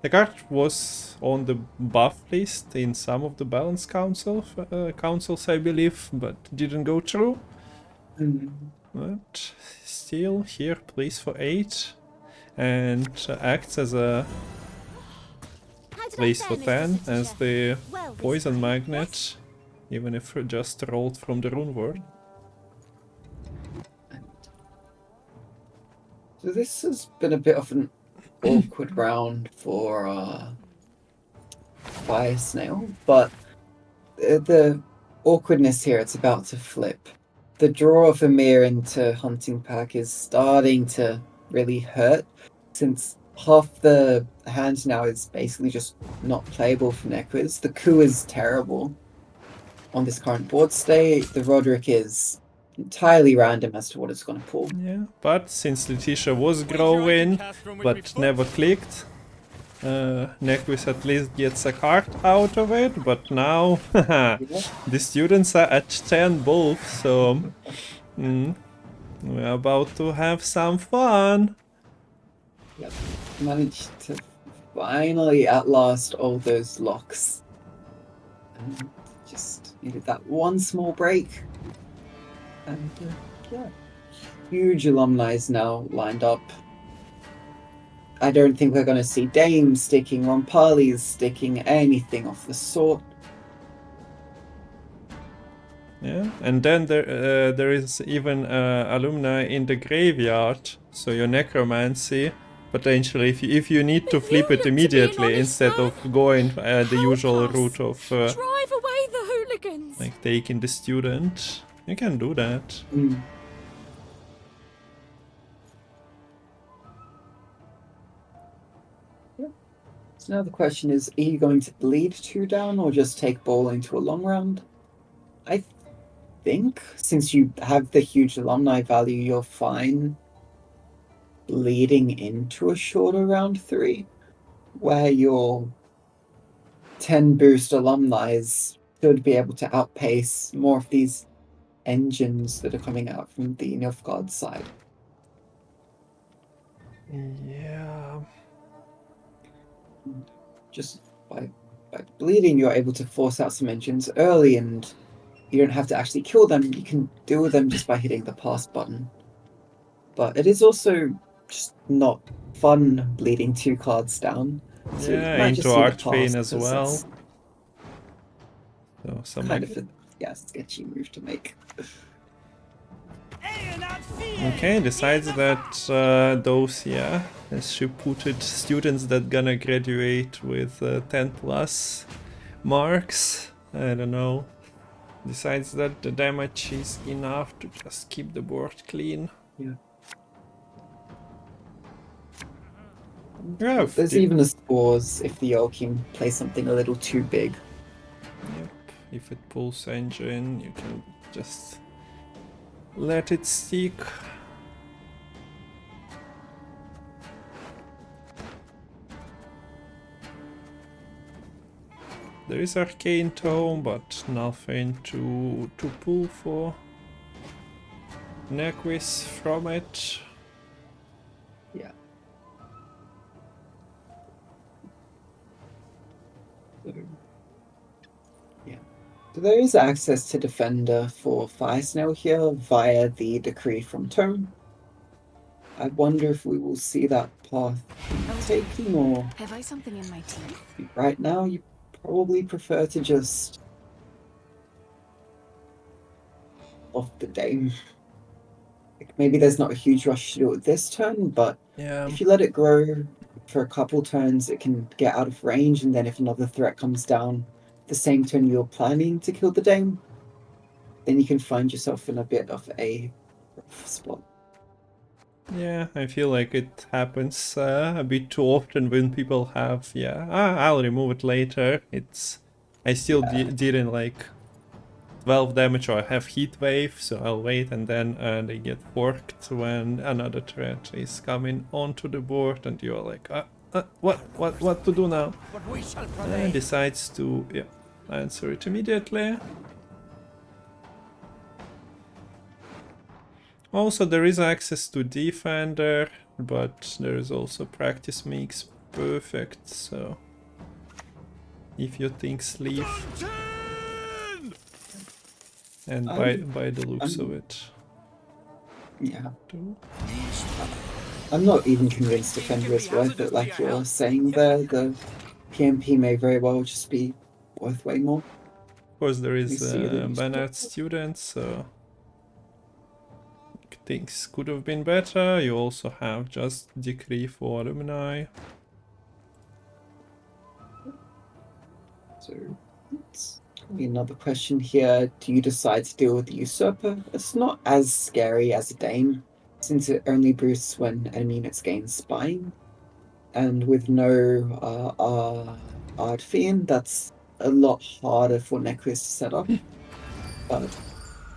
The card was on the buff list in some of the balance councils, I believe, but didn't go through. But still, here plays for 8 and acts as a place for 10 as the poison magnet, even if just rolled from the rune word. So this has been a bit of an awkward round for FireSnail, but the awkwardness here, it's about to flip. The draw of Emir into Hunting Pack is starting to really hurt, since half the hand now is basically just not playable for Nequiz. The coup is terrible on this current board state. The Roderick is entirely random as to what it's going to pull. Yeah, but since Letitia was growing but never clicked, Nequiz at least gets a card out of it, but now the students are at 10 both, so we're about to have some fun. Yep, managed to finally at last all those locks. And just needed that one small break. And Yeah. Huge alumni now lined up. I don't think we're going to see Dames sticking, Rompalis sticking, anything of the sort. Yeah, and then there is even alumni in the graveyard, so your necromancy potentially, if you need to flip it immediately instead of going the usual route of Drive away the hooligans. like taking the student, you can do that. Mm. So now the question is, are you going to bleed 2 down or just take ball into a long round? I think since you have the huge alumni value, you're fine bleeding into a shorter round 3, where your 10 boost alumni should be able to outpace more of these engines that are coming out from the Nilfgaard side. Yeah. Just by bleeding, you're able to force out some engines early, and you don't have to actually kill them. You can deal with them just by hitting the pass button. But it is also just not fun bleeding 2 cards down. So you Yeah, might into just see the Archbane pass as because well. it's So some kind of a sketchy move to make. Okay, decides that those, as reputed students that gonna graduate with 10 plus marks, I don't know, decides that the damage is enough to just keep the board clean. Yeah. Yeah, There's even a scores if the Yokim plays something a little too big. Yep, if it pulls engine, you can just let it stick. There is Arcane Tome, but nothing to pull for. Nequiz from it. Yeah. So there is access to Defender for FireSnail here via the decree from Tome. I wonder if we will see that path taken, or Have I something in my teeth? right now you probably prefer to just off the Dame. Like maybe there's not a huge rush to do it this turn, but Yeah. if you let it grow for a couple turns, it can get out of range, and then if another threat comes down the same turn you're planning to kill the Dame, then you can find yourself in a bit of a rough spot. Yeah, I feel like it happens a bit too often when people have, I'll remove it later. I still didn't like 12 damage, or I have heat wave, so I'll wait, and then they get forked when another threat is coming onto the board, and you're like, what to do now? But we shall prevail. And decides to answer it immediately. Also, there is access to Defender, but there is also Practice Makes Perfect, so if you think sleeve, and by the looks of it. Yeah. Too. I'm not even convinced Defender is worth it, like you're saying there. The PMP may very well just be worth way more. Of course, there is see the Banned Student, so things could have been better. You also have just Decree for Alumni. So, it's another question here. Do you decide to deal with the Usurper? It's not as scary as a Dame, since it only boosts when enemy units gain Spying. And with no Ard Fiend, that's a lot harder for Nequiz to set up. But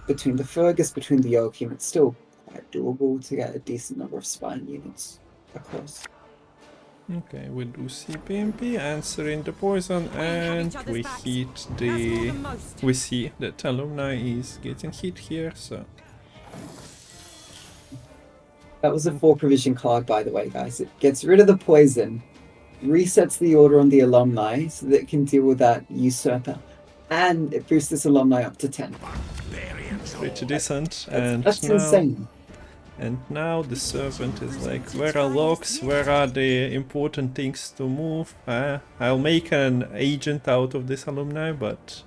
between the Fergus, between the Yokim, it's still quite doable to get a decent number of Spying units across. Okay, we do see PMP answering the poison, and we hit the... We see that Alumni is getting hit here, so... That was a 4 provision card, by the way, guys. It gets rid of the poison, resets the order on the Alumni so that it can deal with that Usurper, and it boosts this Alumni up to 10. pretty decent. And That's now, insane. and now the servant is like, where are locks? Where are the important things to move? I'll make an agent out of this alumni, but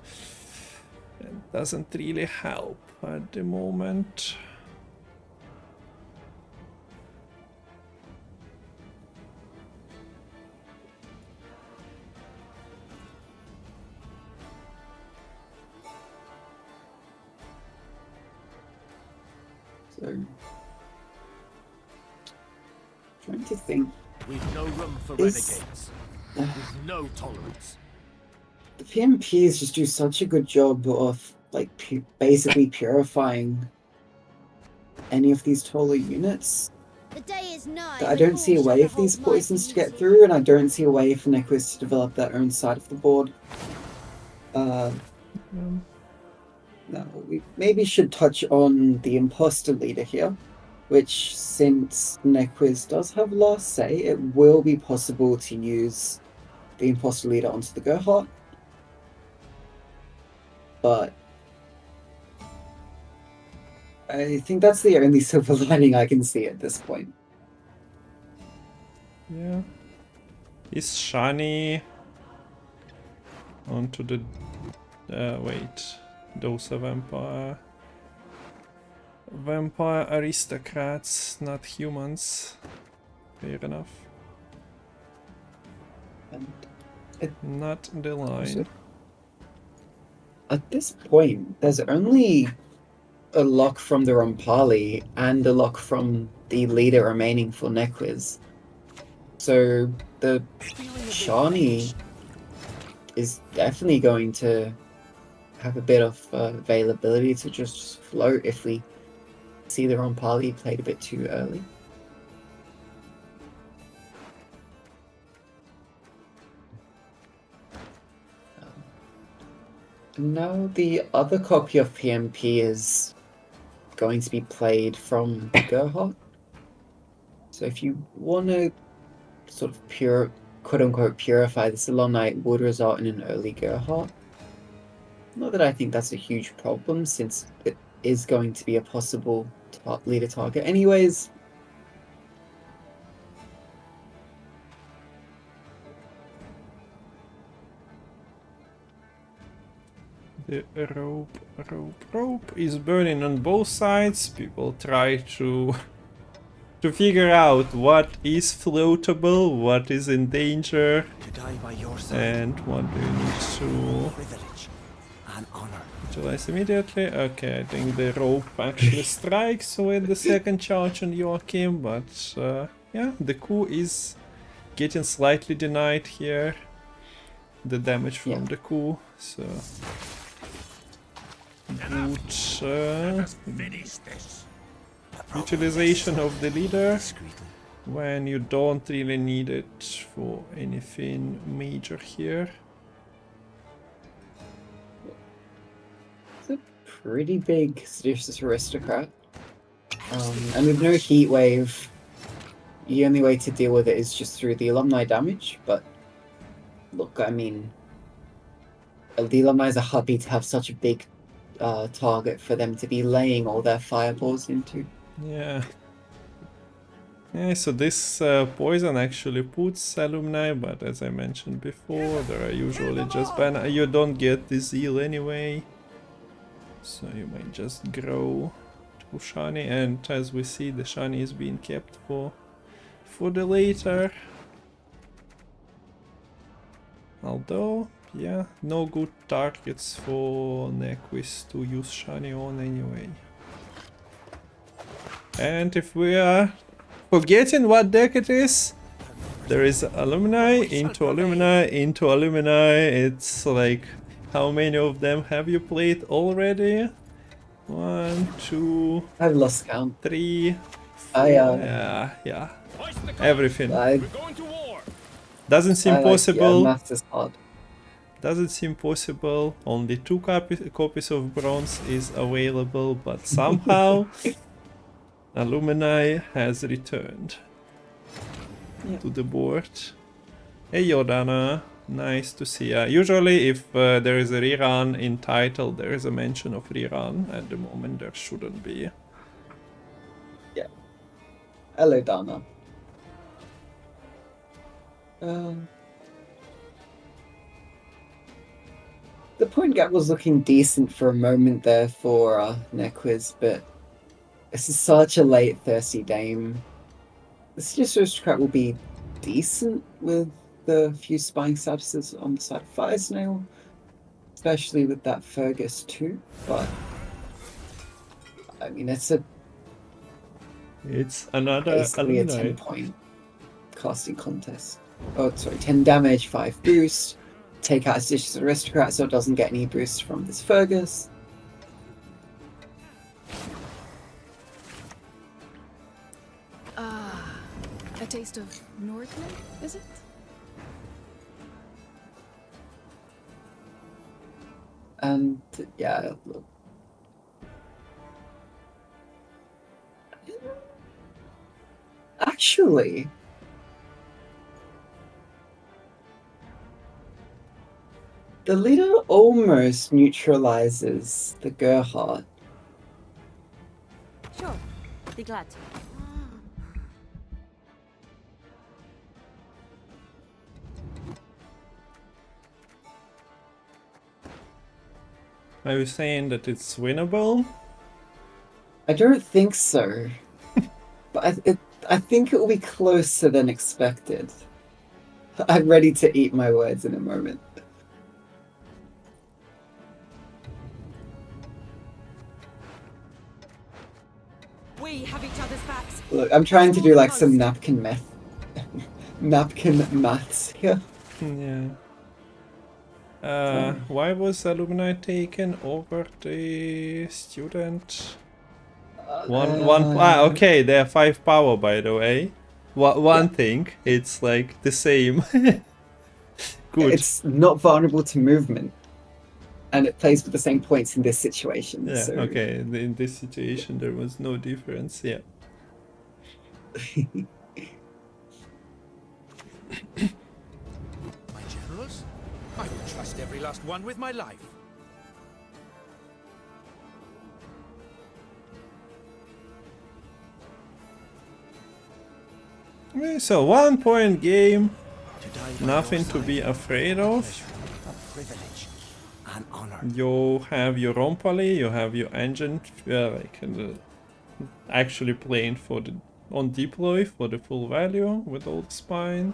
it doesn't really help at the moment. So, trying to think. We've no room for Is- renegades. With no tolerance. The PMPs just do such a good job of like basically purifying any of these taller units. The day is nigh. That I don't see a way for these poisons to get through, and I don't see a way for Nequiz to develop their own side of the board. Now, we maybe should touch on the imposter leader here, which, since Nequiz does have last say, it will be possible to use the imposter leader onto the Gerhardt. But I think that's the only silver lining I can see at this point. Yeah. Is Shani onto the... wait. Those are vampire aristocrats, not humans. Fair enough. And Not the line. at this point, there's only a lock from the Rampali and a lock from the leader remaining for Nequiz. So the Shani is definitely going to have a bit of availability to just float if we see the Rampali played a bit too early. Now the other copy of PMP is going to be played from Gerhardt. So if you want to sort of quote-unquote purify this alumni, it would result in an early Gerhardt. Not that I think that's a huge problem, since it is going to be a possible leader target anyways. The rope is burning on both sides. People try to figure out what is floatable, what is in danger, To die by your side. and what do you need to Privilege and honor. utilize immediately. Okay, I think the rope actually strikes with the second charge on Joachim, but yeah, the coup is getting slightly denied here. The damage from the coup, so good Finish this. utilization of the leader Discreetly. when you don't really need it for anything major here. It's a pretty big Seditious Aristocrat. And with no heat wave, the only way to deal with it is just through the alumni damage, but look, I mean, the alumni are happy to have such a big target for them to be laying all their fireballs into. Yeah. Yeah, so this poison actually puts alumni, but as I mentioned before, there are usually just you don't get the Zeal anyway. So you might just grow to Shani, and as we see, the Shani is being kept for the later. Although, yeah, no good targets for Nequiz to use Shani on anyway. And if we are forgetting what deck it is, there is Alumni, into Alumni, into Alumni. It's like, how many of them have you played already? 1, 2, I've lost count. 3, 4. I Yeah. Everything. We're going to war. Doesn't seem Yeah, possible. maths is hard. Doesn't seem possible. Only 2 copies of bronze is available, but somehow Alumni has returned to the board. Hey Jordana, Nice to see. Usually if there is a rerun in title, there is a mention of rerun. At the moment there shouldn't be. Yeah. Hello, Dana. The point gap was looking decent for a moment there for Nequiz, but this is such a late Thirsty Dame. The Seduced Aristocrat will be decent with the few spying statuses on the side of FireSnail, especially with that Fergus too, but I mean it's another basically a Alumni. 10-point casting contest. Oh, sorry, 10 damage, 5 boost. Take out Seduced Aristocrat so it doesn't get any boost from this Fergus. A taste of Northland, is it? And yeah, look. Actually, the leader almost neutralizes the Gerhardt. Sure, be glad to. Are you saying that it's winnable? I don't think so, but I think it will be closer than expected. I'm ready to eat my words in a moment. We have each other's backs. Look, I'm trying to do like some napkin maths here. Yeah. Why was Alumni taken over the student? Okay, they are 5 power, by the way. One thing, it's like the same. Good. It's not vulnerable to movement, and it plays with the same points in this situation. Yeah, so... okay, in this situation there was no difference, yeah. My generals? I would trust every last one with my life. Okay, so 1 point game, To die by nothing your to side, be a afraid of. pleasure, a privilege, an honor. You have your Rompali, you have your engine, actually playing for the on deploy for the full value with old spine,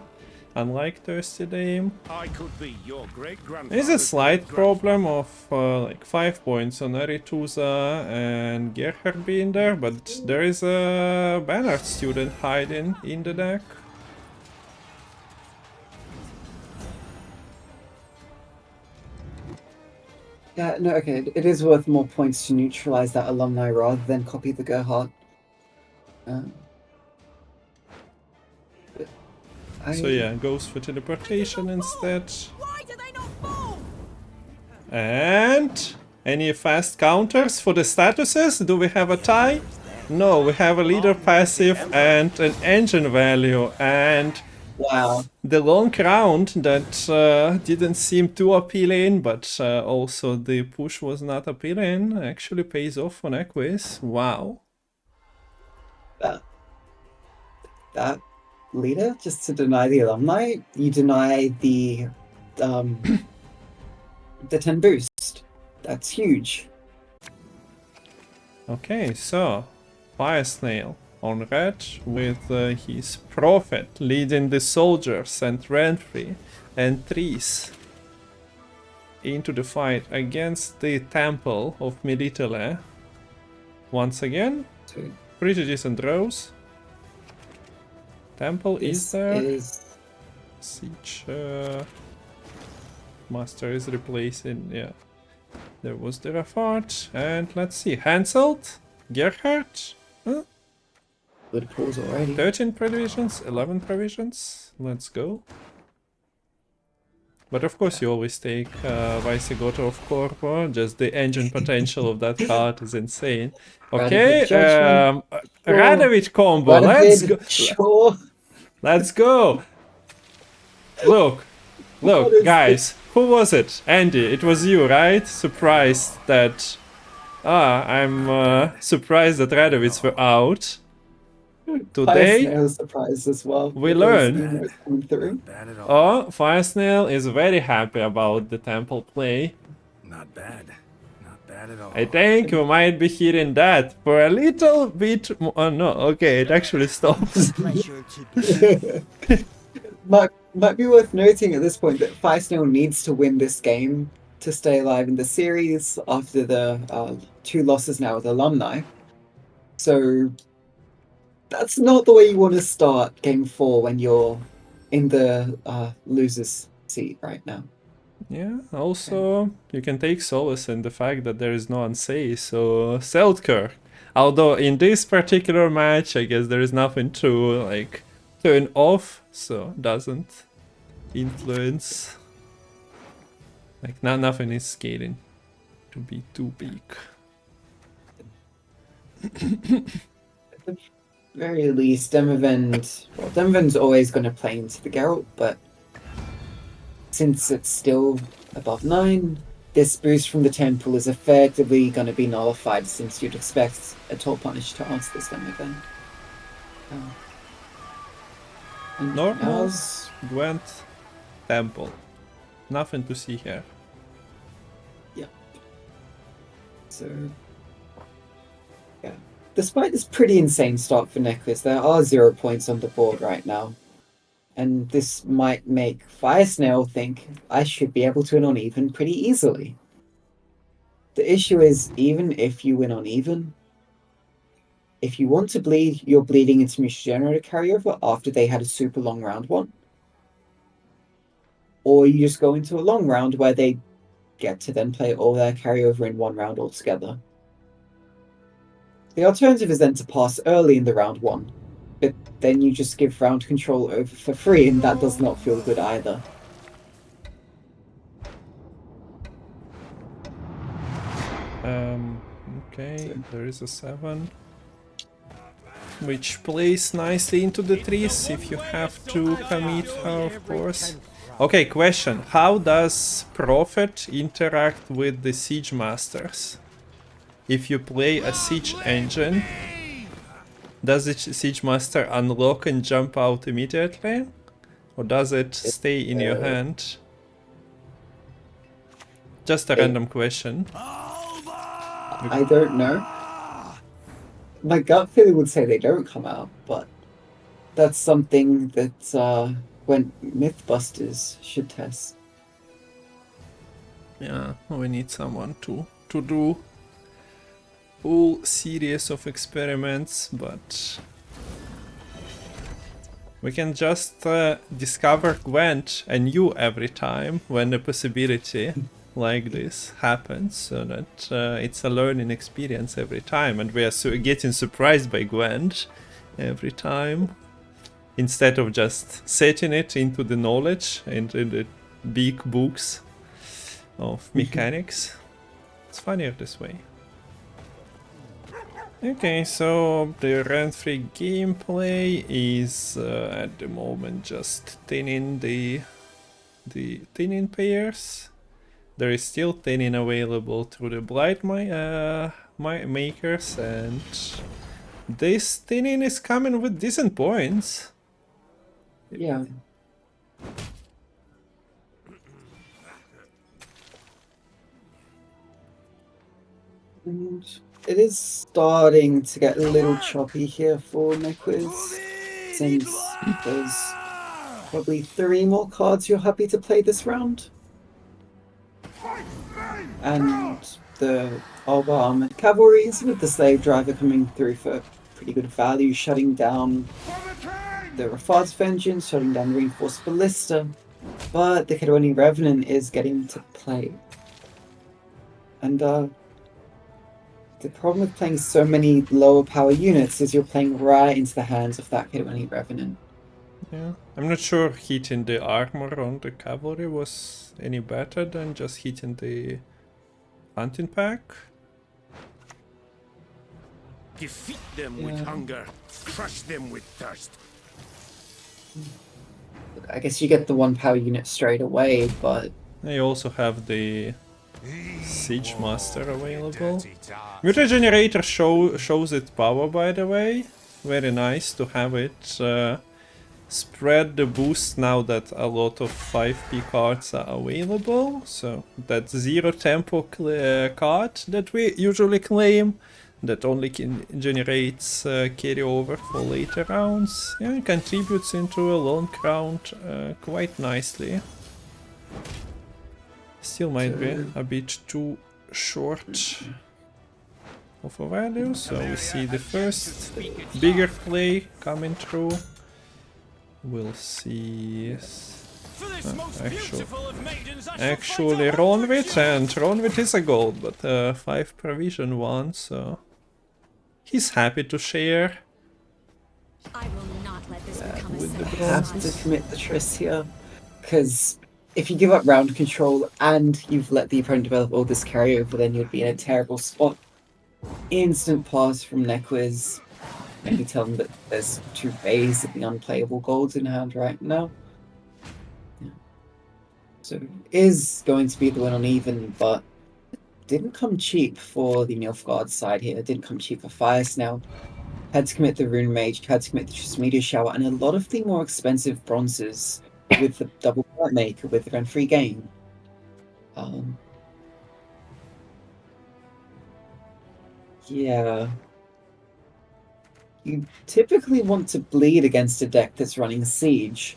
unlike Thirsty Dame. I could be your great-grandfather. There's a slight problem of like 5 points on Arituza and Gerhard being there, but there is a Bernard student hiding in the deck. Yeah, no, okay, it is worth more points to neutralize that Alumni rather than copy the Gerhardt. So yeah, goes for teleportation instead. Why do they not fall? And any fast counters for the statuses? Do we have a tie? No, we have a leader passive and an engine value, and Wow. the long round that didn't seem too appealing, but also the push was not appealing, actually pays off on Nequiz. Wow. That leader, just to deny the Alumni, you deny the 10 boost. That's huge. Okay, so FireSnail on red with his prophet leading the soldiers and Renfrey and Trees into the fight against the temple of Militale. Once again, So pretty decent rows. Temple is there. is Siege Master is replacing, yeah. There was the Rafart, and let's see, Hanselt, Gerhard, huh? good pause already. 13 provisions, 11 provisions, let's go. But of course you always take Visigotto of Corpo, just the engine potential of that card is insane. Okay, Radovid combo, let's go! Sure. Let's go! Look, Look, is guys, who was it? Andy, it was you, right? Surprised that... I'm surprised that Radovitz were out. Today, FireSnail is surprised as well. we with those learn. emails coming through. Bad at all. Oh, FireSnail is very happy about the temple play. Not bad. Not bad at all. I think we might be hearing that for a little bit more. Oh no, okay, it actually stops. Pressure to be. Might be worth noting at this point that FireSnail needs to win this game to stay alive in the series after the 2 losses now with Alumni. So that's not the way you want to start Game 4 when you're in the loser's seat right now. Yeah, also, you can take solace in the fact that there is no unsay, so Seltkirk. Although in this particular match, I guess there is nothing to, like, turn off, so doesn't influence. Like, nothing is scaling to be too big. At the very least, Demavend's always going to play into the Geralt, but since it's still above 9, this boost from the temple is effectively going to be nullified, since you'd expect a top punish to answer this Demavend. Normal, Gwent, Temple. Nothing to see here. Yeah. So, yeah. Despite this pretty insane start for Nequiz, there are 0 points on the board right now. And this might make FireSnail think I should be able to win on even pretty easily. The issue is, even if you win on even, if you want to bleed, you're bleeding into Mutual Generator carryover after they had a super long round 1. Or you just go into a long round where they get to then play all their carryover in 1 round altogether. The alternative is then to pass early in the round 1, but then you just give round control over for free, and that does not feel good either. Okay, there is a 7. Which plays nicely into the trees if you have to commit her, of course. Okay, question. How does Prophet interact with the Siege Masters? If you play a Siege Engine, does the Siege Master unlock and jump out immediately? Or does it stay in your hand? Just a random question. I don't know. My gut feeling would say they don't come out, but that's something that when Mythbusters should test. Yeah, we need someone to do whole series of experiments, but we can just discover Gwent anew every time when a possibility like this happens, so that it's a learning experience every time, and we are getting surprised by Gwent every time, instead of just setting it into the knowledge and in the big books of mechanics. It's funnier this way. Okay, so the rent-free gameplay is at the moment just thinning the thinning pairs. There is still thinning available through the Blight makers, and this thinning is coming with decent points. Yeah. And it is starting to get a little choppy here for Nequiz, since there's probably 3 more cards you're happy to play this round. And the Alba Armored Cavalries with the Slave Driver coming through for pretty good value, shutting down the Rafad's Vengeance, shutting down the Reinforced Ballista, but the Kedwani Revenant is getting to play. And the problem with playing so many lower power units is you're playing right into the hands of that Kedwani Revenant. Yeah, I'm not sure hitting the armor on the cavalry was any better than just hitting the hunting pack. Defeat them with hunger, crush them with thirst. I guess you get the 1 power unit straight away, but You also have the Siege Master available. Muta Generator shows its power, by the way. Very nice to have it spread the boost now that a lot of 5p cards are available. So that 0 tempo card that we usually claim, that only generates carryover for later rounds. Yeah, it contributes into a long round quite nicely. Still might be a bit too short of a value, so we see the first bigger play coming through. We'll see. Actually Ronwit, and Ronwit is a gold, but 5 provision one, so he's happy to share. I will not let this become a with the second. I have to commit the Triss here, because if you give up round control and you've let the opponent develop all this carryover, then you'd be in a terrible spot. Instant pass from Nequiz. Maybe tell them that there's 2 basically unplayable golds in hand right now. Yeah. So it is going to be the win on even, but it didn't come cheap for the Nilfgaard side here. It didn't come cheap for FireSnail. Had to commit the Rune Mage, had to commit the Triss Meteor Shower, and a lot of the more expensive bronzes with the double part maker with the run-free game. Yeah. You typically want to bleed against a deck that's running Siege,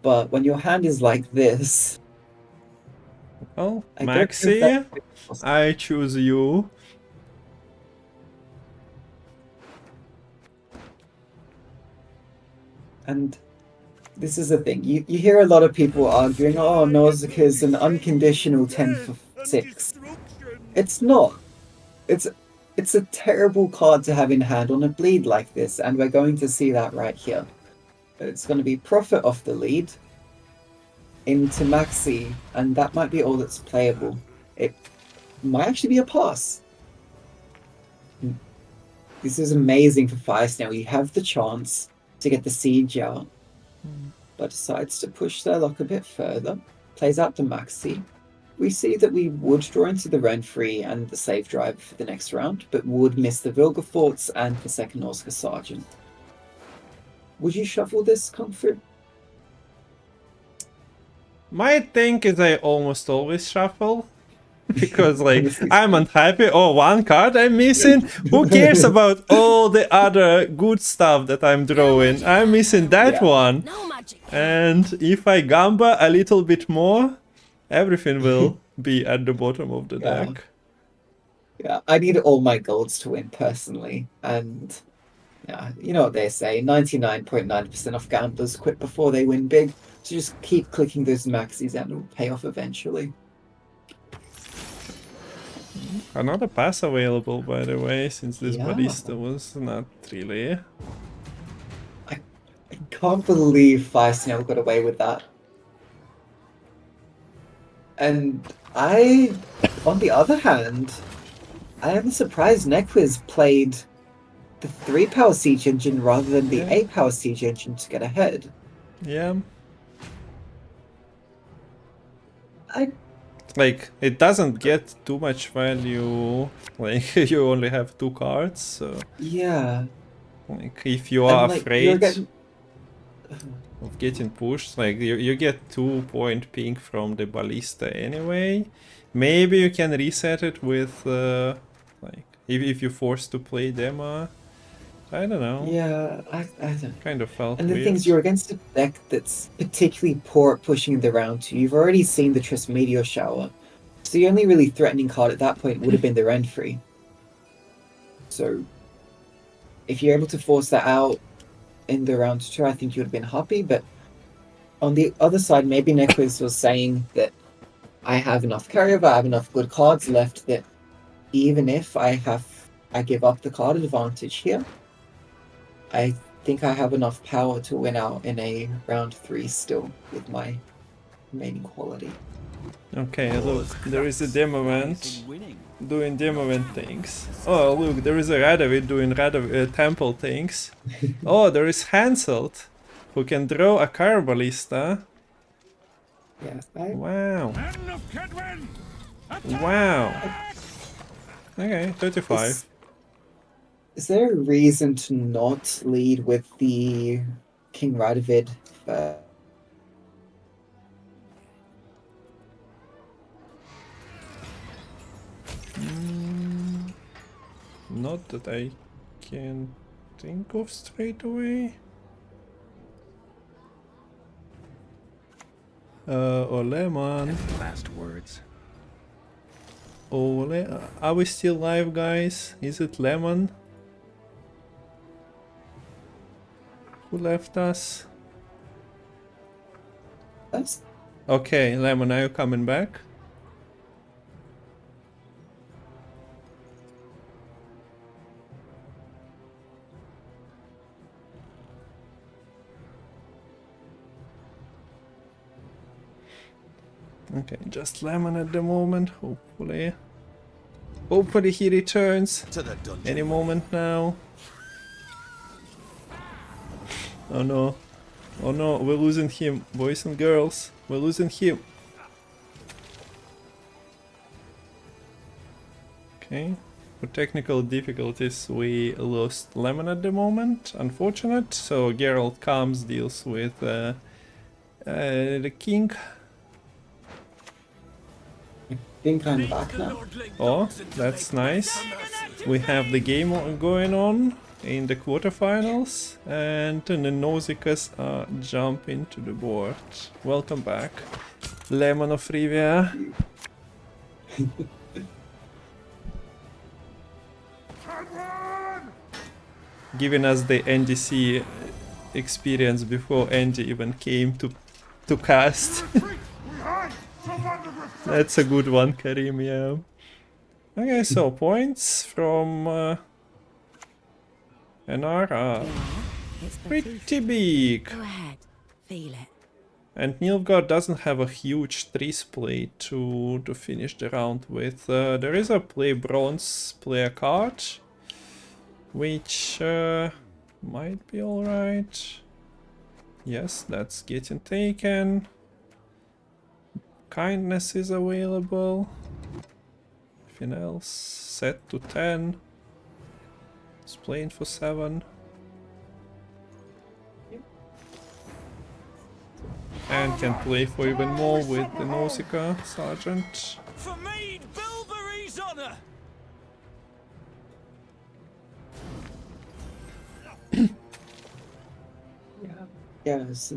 but when your hand is like this... Well, I don't think Maxi, that's- I choose you. And this is the thing, you hear a lot of people arguing, oh, Nausicaa is an unconditional 10 for 6. It's not. It's a terrible card to have in hand on a bleed like this, and we're going to see that right here. It's going to be Profit off the lead into Maxi, and that might be all that's playable. It might actually be a pass. This is amazing for FireSnail. You have the chance to get the Siege out, but decides to push their luck a bit further. Plays out the Maxi. We see that we would draw into the Renfree and the Slave Driver for the next round, but would miss the Vilgefortz and the second Oscar Sergeant. Would you shuffle this, Kungfoorabbit? My thing is I almost always shuffle. Because like, I'm unhappy, oh, 1 card I'm missing, who cares about all the other good stuff that I'm drawing? I'm missing that one. No magic. And if I gamba a little bit more, everything will be at the bottom of the deck. Yeah, I need all my golds to win personally, and yeah, you know what they say, 99.9% of gamblers quit before they win big, so just keep clicking those maxis and it'll pay off eventually. Another pass available, by the way, since this Yeah. ballista was not really... I can't believe FireSnail got away with that. And on the other hand, I am surprised Nequiz played the 3-power siege engine rather than the 8-power siege engine to get ahead. Yeah. Like, it doesn't get too much value, like, you only have 2 cards, so... Yeah. Like, if you are And, like, afraid of getting pushed, like, you get 2-point ping from the ballista anyway. Maybe you can reset it with, like, if you're forced to play Dema. I don't know. Yeah, I don't. Kind of felt And the weird. thing is, you're against a deck that's particularly poor at pushing the round 2. You've already seen the Triss Meteor Shower. So the only really threatening card at that point would have been the Renfree. So if you're able to force that out in the round 2, I think you would have been happy. But on the other side, maybe Nequiz was saying that I have enough carryover, I have enough good cards left that even if I give up the card advantage here, I think I have enough power to win out in a round 3 still with my remaining quality. Okay, look, there is a Demavent doing Demavent things. Oh, look, there is a Radovid doing Temple things. Oh, there is Hanselt. who can draw a car ballista. Yeah, Wow. Men of Kedwen! Wow. Okay, 35. Is there a reason to not lead with the King Radovid? Not that I can think of straight away. Or lemon. Last words. Oh, are we still live, guys? Is it lemon? Who left us? That's Okay, lemon, are you coming back? Okay, just lemon at the moment, hopefully. Hopefully he returns To the dungeon. any moment now. Oh no. Oh no, we're losing him, boys and girls. We're losing him. Okay. For technical difficulties, we lost lemon at the moment. Unfortunate. So Geralt comes, deals with the king. I think I'm back now. Oh, that's nice. We have the game going on in the quarterfinals, and the Nausicaas are jumping to the board. Welcome back, Lemon of Rivia. Giving us the NDC experience before Andy even came to cast. That's a good one, Karim, yeah. Okay, so points from Enara. It's the Pretty truth. big. Go ahead. Feel it. And Nilfgaard doesn't have a huge trees play to finish the round with. There is a play bronze player card, which might be alright. Yes, that's getting taken. Kindness is available. Anything else? Set to 10. It's playing for 7. And can play for even more with the Nausicaa Sergeant. For Mead Bilberry's honor! Yes,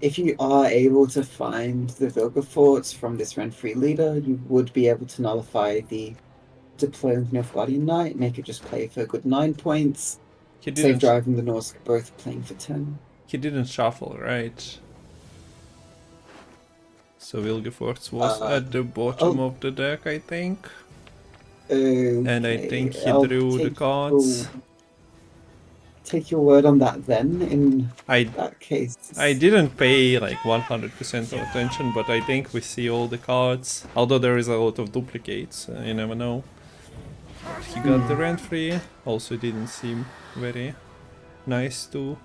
if you are able to find the Vilgeforts from this rent-free leader, you would be able to nullify the deployment Nilfgaardian Knight, make it just play for a good 9 points. He Save didn't. Drive and the Norse both playing for 10. He didn't shuffle, right? So Vilgefortz was at the bottom of the deck, I think. And I think he drew the cards. Take your word on that then, in I that case. I didn't pay like 100% of attention, but I think we see all the cards. Although there is a lot of duplicates, you never know. But he got the rent free. Also didn't seem very nice to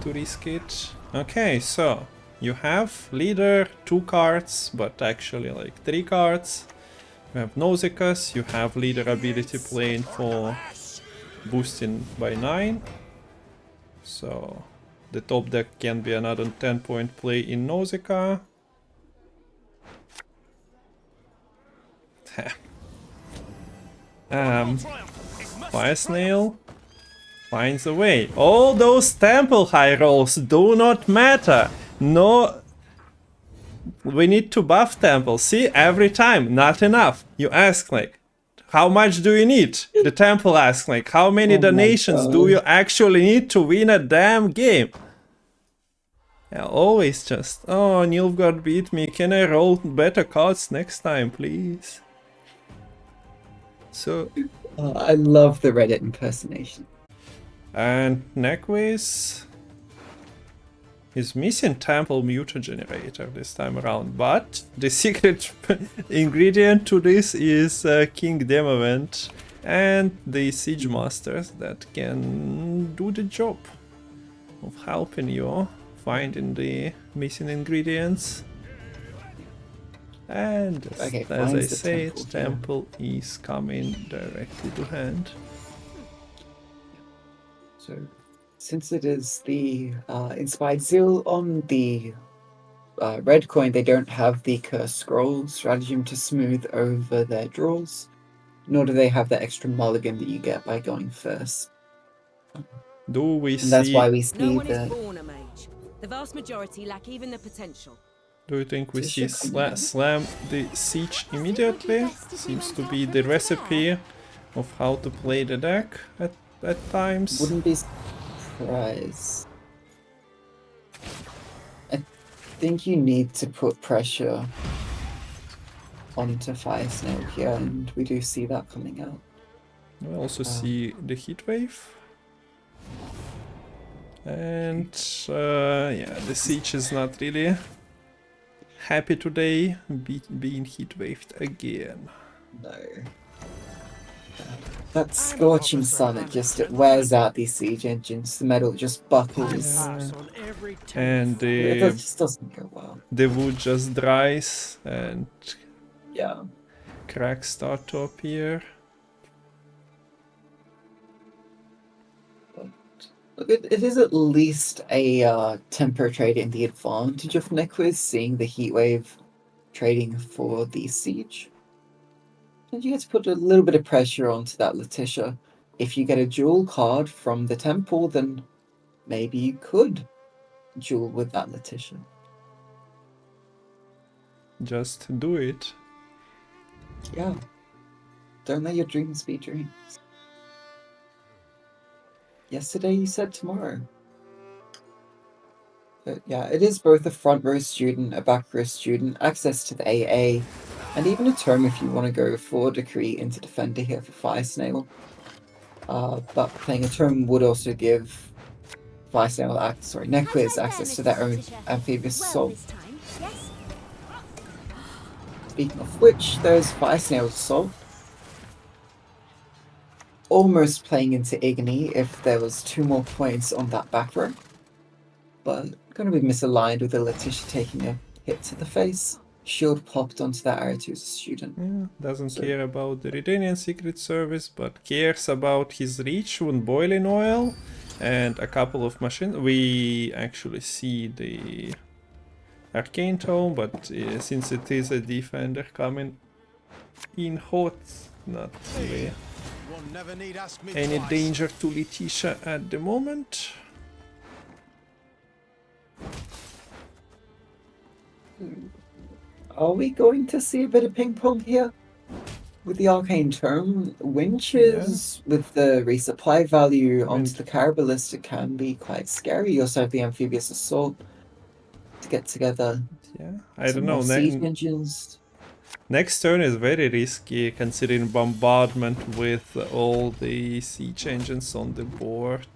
risk it. Okay, so you have leader 2 cards, but actually like 3 cards. You have Nausicaas, you have leader ability playing for boosting by 9. So the top deck can be another 10-point play in Nausicaa. FireSnail finds a way. All those temple high rolls do not matter. No, we need to buff temple. See, every time, not enough. You ask like, how much do you need? The temple asks like, how many donations do you actually need to win a damn game? Yeah, always just, oh, Nilfgaard beat me. Can I roll better cards next time, please? So, I love the Reddit impersonation. and Nequiz is missing temple muta generator this time around, but the secret ingredient to this is King Demavent and the Siege Masters that can do the job. of helping you finding the missing ingredients. And Okay, as I finds the said, temple here. temple is coming directly to hand. So, since it is the inspired Zeal on the red coin, they don't have the cursed scroll stratagem to smooth over their draws, nor do they have the extra mulligan that you get by going first. Do we And that's why see? we No see one is the born a mage. The vast majority lack even the potential. Do you think we see Tisha coming out. slam the siege immediately? Seems to be the recipe of how to play the deck at times. wouldn't be surprised. I think you need to put pressure onto FireSnail here, and we do see that coming out. We also see the heat wave. And yeah, the siege is not really happy today, being heat waved again. No. That scorching sun, it wears out these siege engines. The metal just buckles. And It just doesn't go well. the wood just dries and Yeah. cracks start to appear. Look, it is at least a tempo trade in the advantage of Nequiz, seeing the heatwave trading for the siege. And you get to put a little bit of pressure onto that Letitia. If you get a dual card from the temple, then maybe you could duel with that Letitia. Just do it. Yeah. Don't let your dreams be dreams. Yesterday you said tomorrow. But yeah, it is both a front row student, a back row student, access to the AA, and even a tome if you want to go for Decree into Defender here for FireSnail. But playing a tome would also give FireSnail, Nequiz access to their own amphibious assault. Yes. Speaking of which, there's FireSnail's assault. Almost playing into Igni if there was 2 more points on that back row. But gonna be misaligned with the Letitia taking a hit to the face. Shield popped onto that Aratu's student. Yeah, doesn't care about the Redanian Secret Service, but cares about his reach on boiling oil and a couple of machines. We actually see the Arcane Tome, but since it is a defender coming in hot, not really One never need ask me any twice. danger to Letitia at the moment. Are we going to see a bit of ping pong here? With the Arcane Tome, winches with the resupply value onto the Caraballista can be quite scary. You also have the Amphibious Assault to get together. Yeah, I don't know. Siege engines. Next turn is very risky considering bombardment with all the siege engines on the board.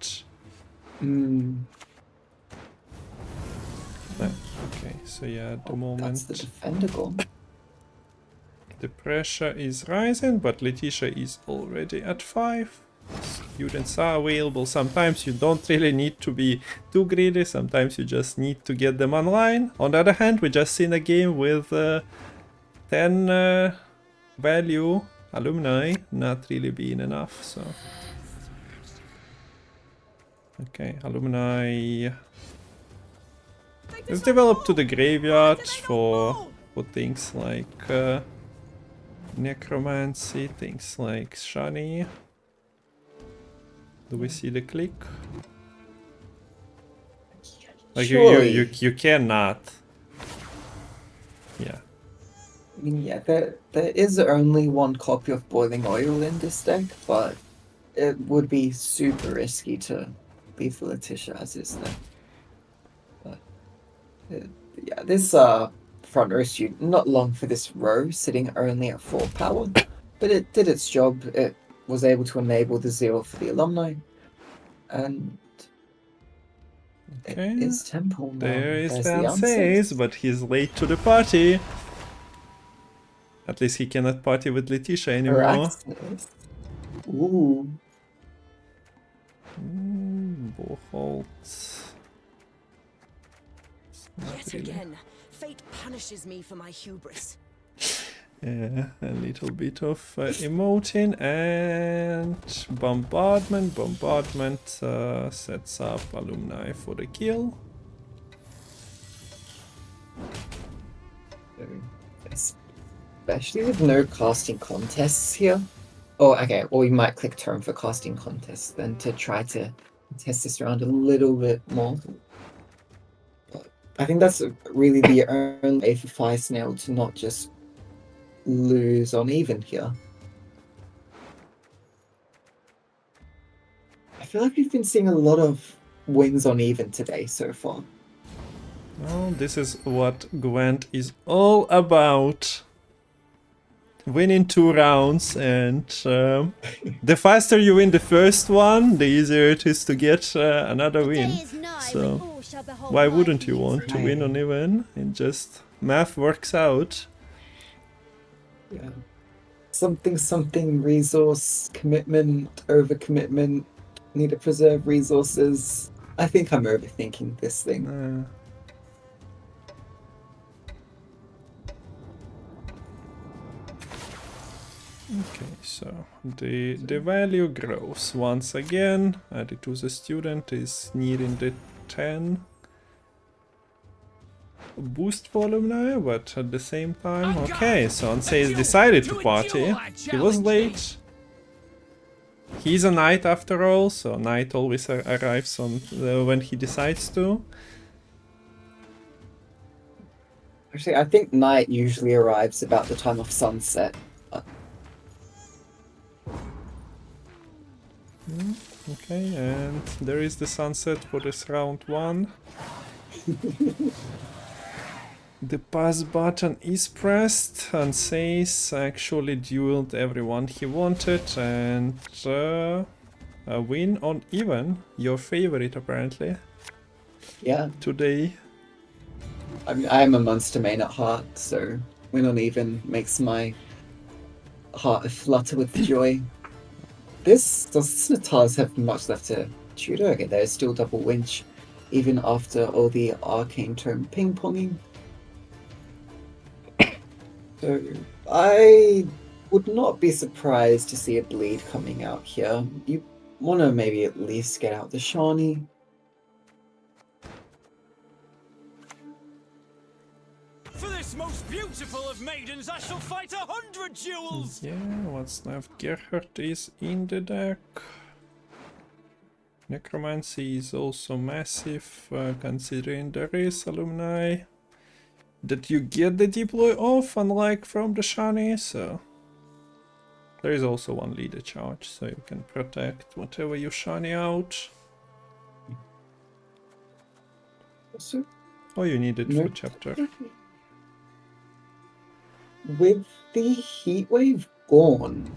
Okay, so yeah, at the moment That's the Defender goal. the pressure is rising, but Letitia is already at 5. Students are available. Sometimes you don't really need to be too greedy, sometimes you just need to get them online. On the other hand, we just seen a game with 10 value alumni not really being enough, so okay, alumni is developed to the graveyard for things like necromancy, things like shani. Do we see the click? Like you cannot. Yeah. I mean, yeah, there is only 1 copy of Boiling Oil in this deck, but it would be super risky to leave the Letitia as is there. But yeah, this front row student, not long for this row, sitting only at 4 power, but it did its job. It was able to enable the Zeal for the Alumni, and Okay. it is Temple now. There is There's the Dances, but he's late to the party. At least he cannot party with Letitia anymore. Araxis. Ooh. Boholt. Yet again, fate punishes me for my hubris. Yeah, a little bit of emoting and bombardment. Bombardment sets up Alumni for the kill. Especially with no casting contests here. Oh, okay. Well, we might click turn for casting contests then to try to test this around a little bit more. But I think that's really the only way for FireSnail to not just lose on even here. I feel like we've been seeing a lot of wins on even today so far. Well, this is what Gwent is all about. Winning 2 rounds, and the faster you win the first one, the easier it is to get another win. So why wouldn't you want to win on even? It just math works out. Yeah. Something resource commitment, overcommitment, need to preserve resources. I think I'm overthinking this thing. Okay, so the value grows once again. Added to the student is nearing the 10 boost for Alumni, but at the same time, okay, so Ansei's decided to party. He was late. He's a knight after all, so knight always arrives on when he decides to. Actually, I think night usually arrives about the time of sunset. Okay, and there is the sunset for this round 1. The pass button is pressed, and Says actually dueled everyone he wanted, and a win on even, your favorite apparently. Yeah. Today. I mean, I'm a monster main at heart, so win on even makes my heart flutter with joy. Does Natars have much left to tutor? Okay, there's still double winch, even after all the arcane tome ping-ponging. So I would not be surprised to see a bleed coming out here. You want to maybe at least get out the Shani. For this most beautiful of maidens, I shall fight 100 duels! Yeah, what's left? Gerhard is in the deck. Necromancy is also massive, considering there is Alumni. That you get the deploy off, unlike from the Shani, so... There is also one leader charge, so you can protect whatever you Shani out. Also, Oh, you need it for chapter. with the heatwave gone,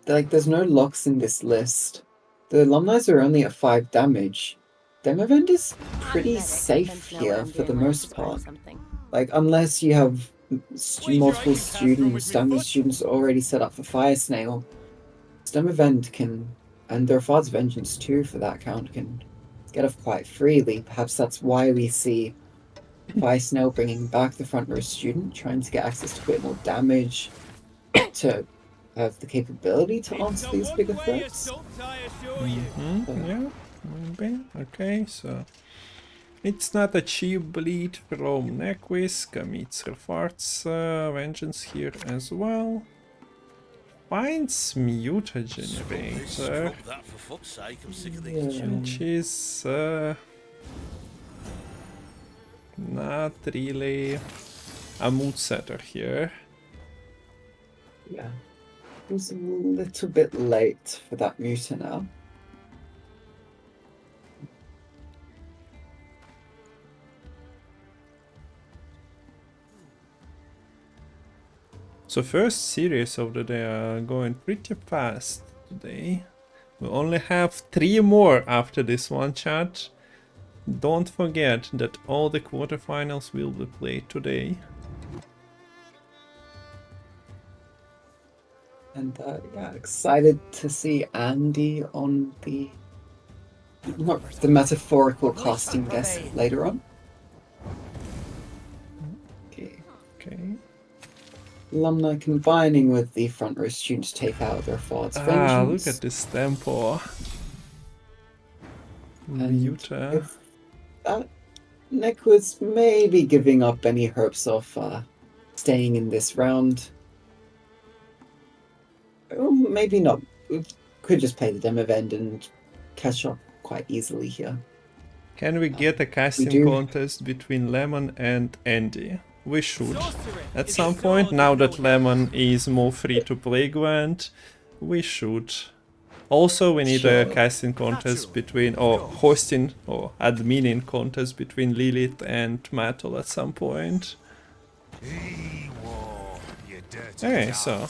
like there's no locks in this list. The alumni are only at 5 damage. Demavend is pretty safe here for the most part. Like unless you have multiple students, standard students already set up for FireSnail, Demavend can, and their Father's Vengeance too for that count, can get off quite freely. Perhaps that's why we see FireSnail bringing back the front row student, trying to get access to a bit more damage, to have the capability to answer these bigger threats. Yeah, maybe. Okay, so it's not a cheap bleed from Nequiz. Commits Refart's vengeance here as well. Finds Mutagenerator, which is not really a mood setter here. Yeah. It was a little bit late for that muta now. So first series of the day are going pretty fast today. We only have 3 more after this one, chat. Don't forget that all the quarterfinals will be played today. And yeah, excited to see Andy on the metaphorical casting desk later on. Okay. Alumni combining with the front row students to take out their thoughts. Ah, look at this tempo. And Muta. with that, Nequiz maybe giving up any hopes of staying in this round. Or maybe not. We could just play the demo event and catch up quite easily here. Can we get a casting do. contest between Lemon and Andy? We should. Sorcery At is some the point, sword now of that North. Lemon is more free to play Gwent, we should. Also, we need a Sure. casting contest between, or hosting, or adminning contest between Lilith and Matol at some point. Okay, so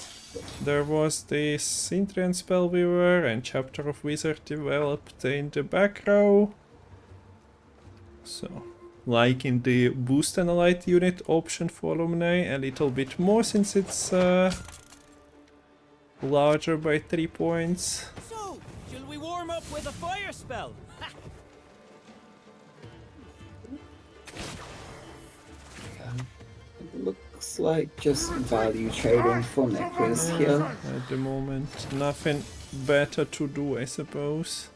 there was this Syntrian Spellweaver and Chapter of Wizard developed in the back row. So, like in the Boost and Light unit option for Alumni, a little bit more since it's larger by 3 points. So, shall we warm up with a fire spell? Looks like just value trading for Nequiz here. At the moment, nothing better to do, I suppose.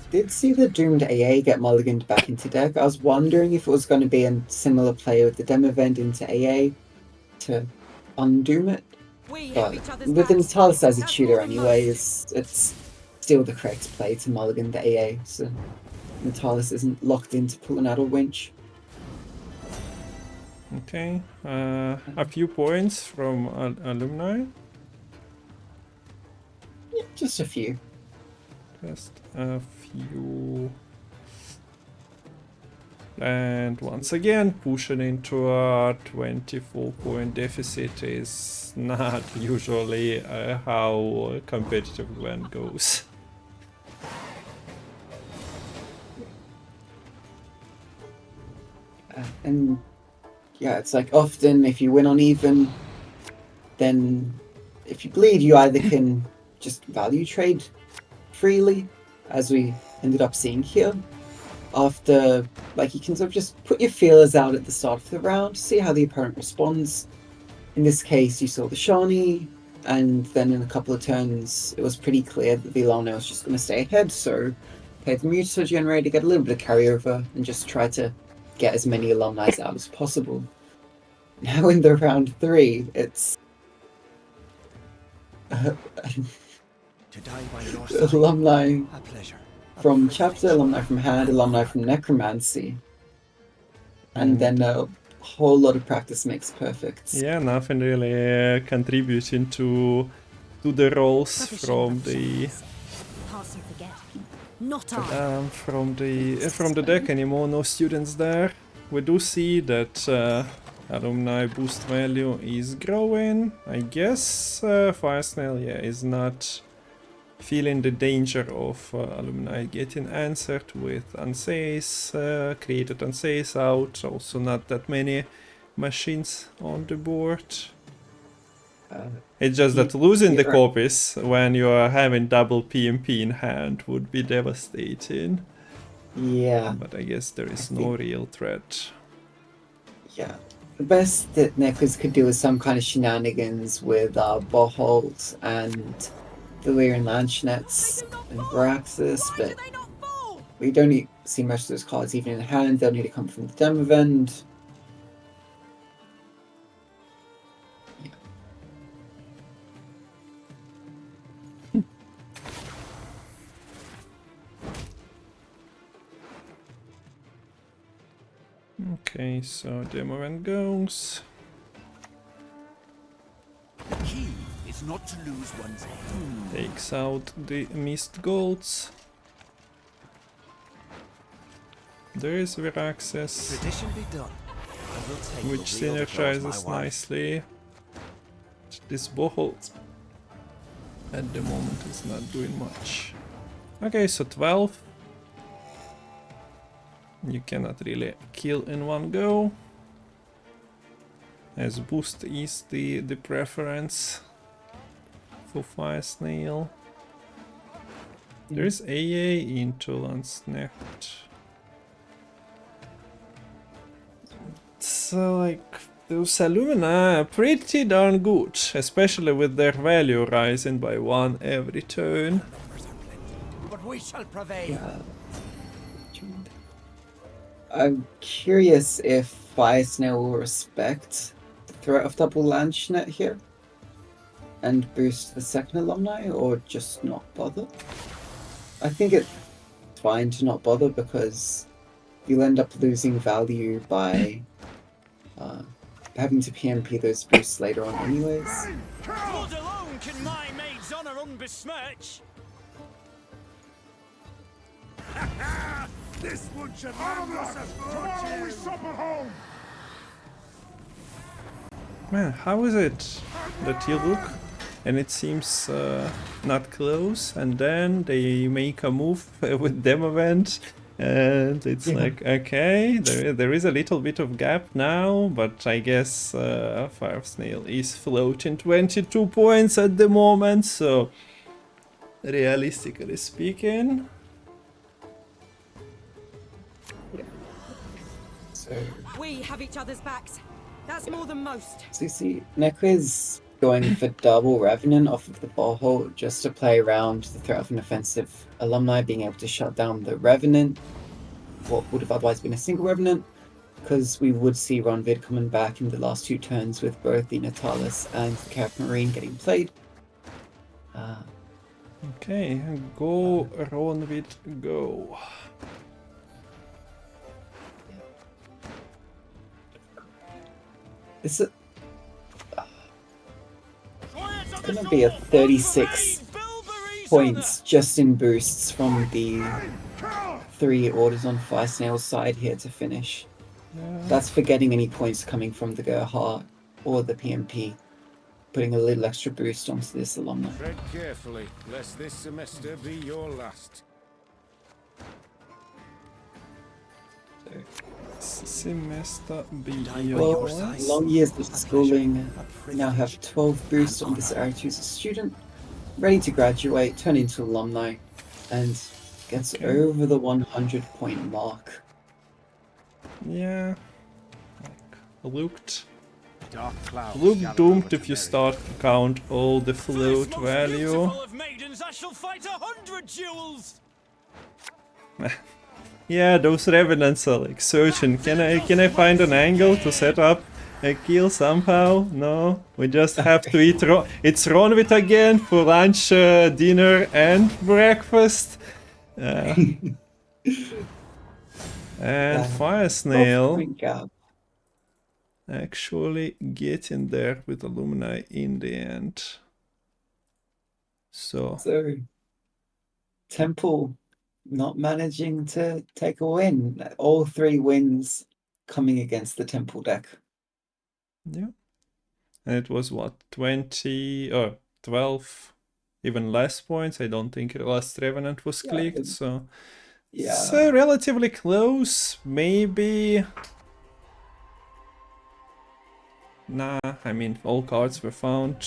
Did see the Doomed AA get mulliganed back into deck. I was wondering if it was going to be a similar play with the demo event into AA to undoom it. We have But each other's with the backs. Natalis as a That's tutor more than anyway, most. it's still the correct play to mulligan the AA, so Natalis isn't locked into pulling out a winch. Okay, a few points from Alumni. Yeah, just a few. Just a few. And once again, pushing into a 24-point deficit is not usually how competitive Gwent goes. And yeah, it's like often if you win on even, then if you bleed, you either can just value trade freely, as we ended up seeing here. After, like, you can sort of just put your feelers out at the start of the round, see how the opponent responds. In this case, you saw the Shawnee, and then in a couple of turns, it was pretty clear that the Alumni was just going to stay ahead, so play the Muta generator, get a little bit of carryover, and just try to get as many Alumni out as possible. Now in the round 3, it's To die by your side. Alumni A pleasure. A from privilege. Chapter, Alumni from Hand, Alumni from Necromancy. And then a whole lot of practice makes perfect. Yeah, nothing really contributing to the roles from the Pass and forget. Not I. from the deck anymore. No students there. We do see that Alumni boost value is growing. I guess FireSnail, yeah, is not feeling the danger of Alumni getting answered with unsays, created unsays out. Also not that many machines on the board. It's just that losing the right. copies when you are having double PMP in hand would be devastating. Yeah, But I guess there is no real threat. yeah. The best that Nequiz could do is some kind of shenanigans with Boholt and Valyrian Lanchnets and Varaxis, but They not fall. we don't see much of those cards even in hand. They'll need to come from the demo event. Okay, so demo event goes. The key is not to lose one's head. Takes out the missed golds. There is Viraxis, Tradition be done. I will take which the real approach, my synergizes wife. nicely. This Boholt at the moment is not doing much. Okay, so 12. You cannot really kill in one go, as boost is the preference for FireSnail. There is AA into Landsnecht. like those Alumni are pretty darn good, especially with their value rising by 1 every turn. But we shall prevail. Yeah. I'm curious if FireSnail will respect the threat of double Landschnet here and boost the second Alumni, or just not bother. I think it's fine to not bother because you'll end up losing value by having to PMP those boosts later on anyways. Blood alone can my maid's honor unbesmirch. This one should land us a tomorrow we sup at home. Man, how is it that you look and it seems not close, and then they make a move with them event, and it's like, okay, there is a little bit of gap now, but I guess FireSnail is floating 22 points at the moment, so realistically speaking. So We have each other's backs. That's more than most. you see, Nequiz going for double Revenant off of the Boho just to play around the threat of an offensive Alumni being able to shut down the Revenant, what would have otherwise been a single Revenant, because we would see Ronvid coming back in the last 2 turns with both the Natalis and the Carib Marine getting played. Okay, go Ronvid, go. It's gonna be a 36 points just in boosts from the 3 orders on FireSnail's side here to finish. That's forgetting any points coming from the Gerhardt or the PMP, putting a little extra boost onto this Alumni. Tread carefully, lest this semester be your last. Semester Well, beyond. long years of schooling, now have 12 boosts on this Aretusa student, ready to graduate, turn into Alumni, and gets over the 100 point mark. Yeah, like, looked Dark clouds look gather doomed over if you today. start to count all the float value. Beautiful of maidens, I shall fight 100 duels. Yeah, those revenants are like searching. Can I find an angle to set up a kill somehow? No, we just have to eat it's Ronvid again for lunch, dinner, and breakfast. And FireSnail Point gap. actually getting there with Alumni in the end. So So, Temple not managing to take a win. All 3 wins coming against the Temple deck. yeah, and it was what, 20 or 12, even less points. I don't think the last Revenant was Yeah, clicked, so Yeah. it's relatively close. Maybe. Nah, I mean all cards were found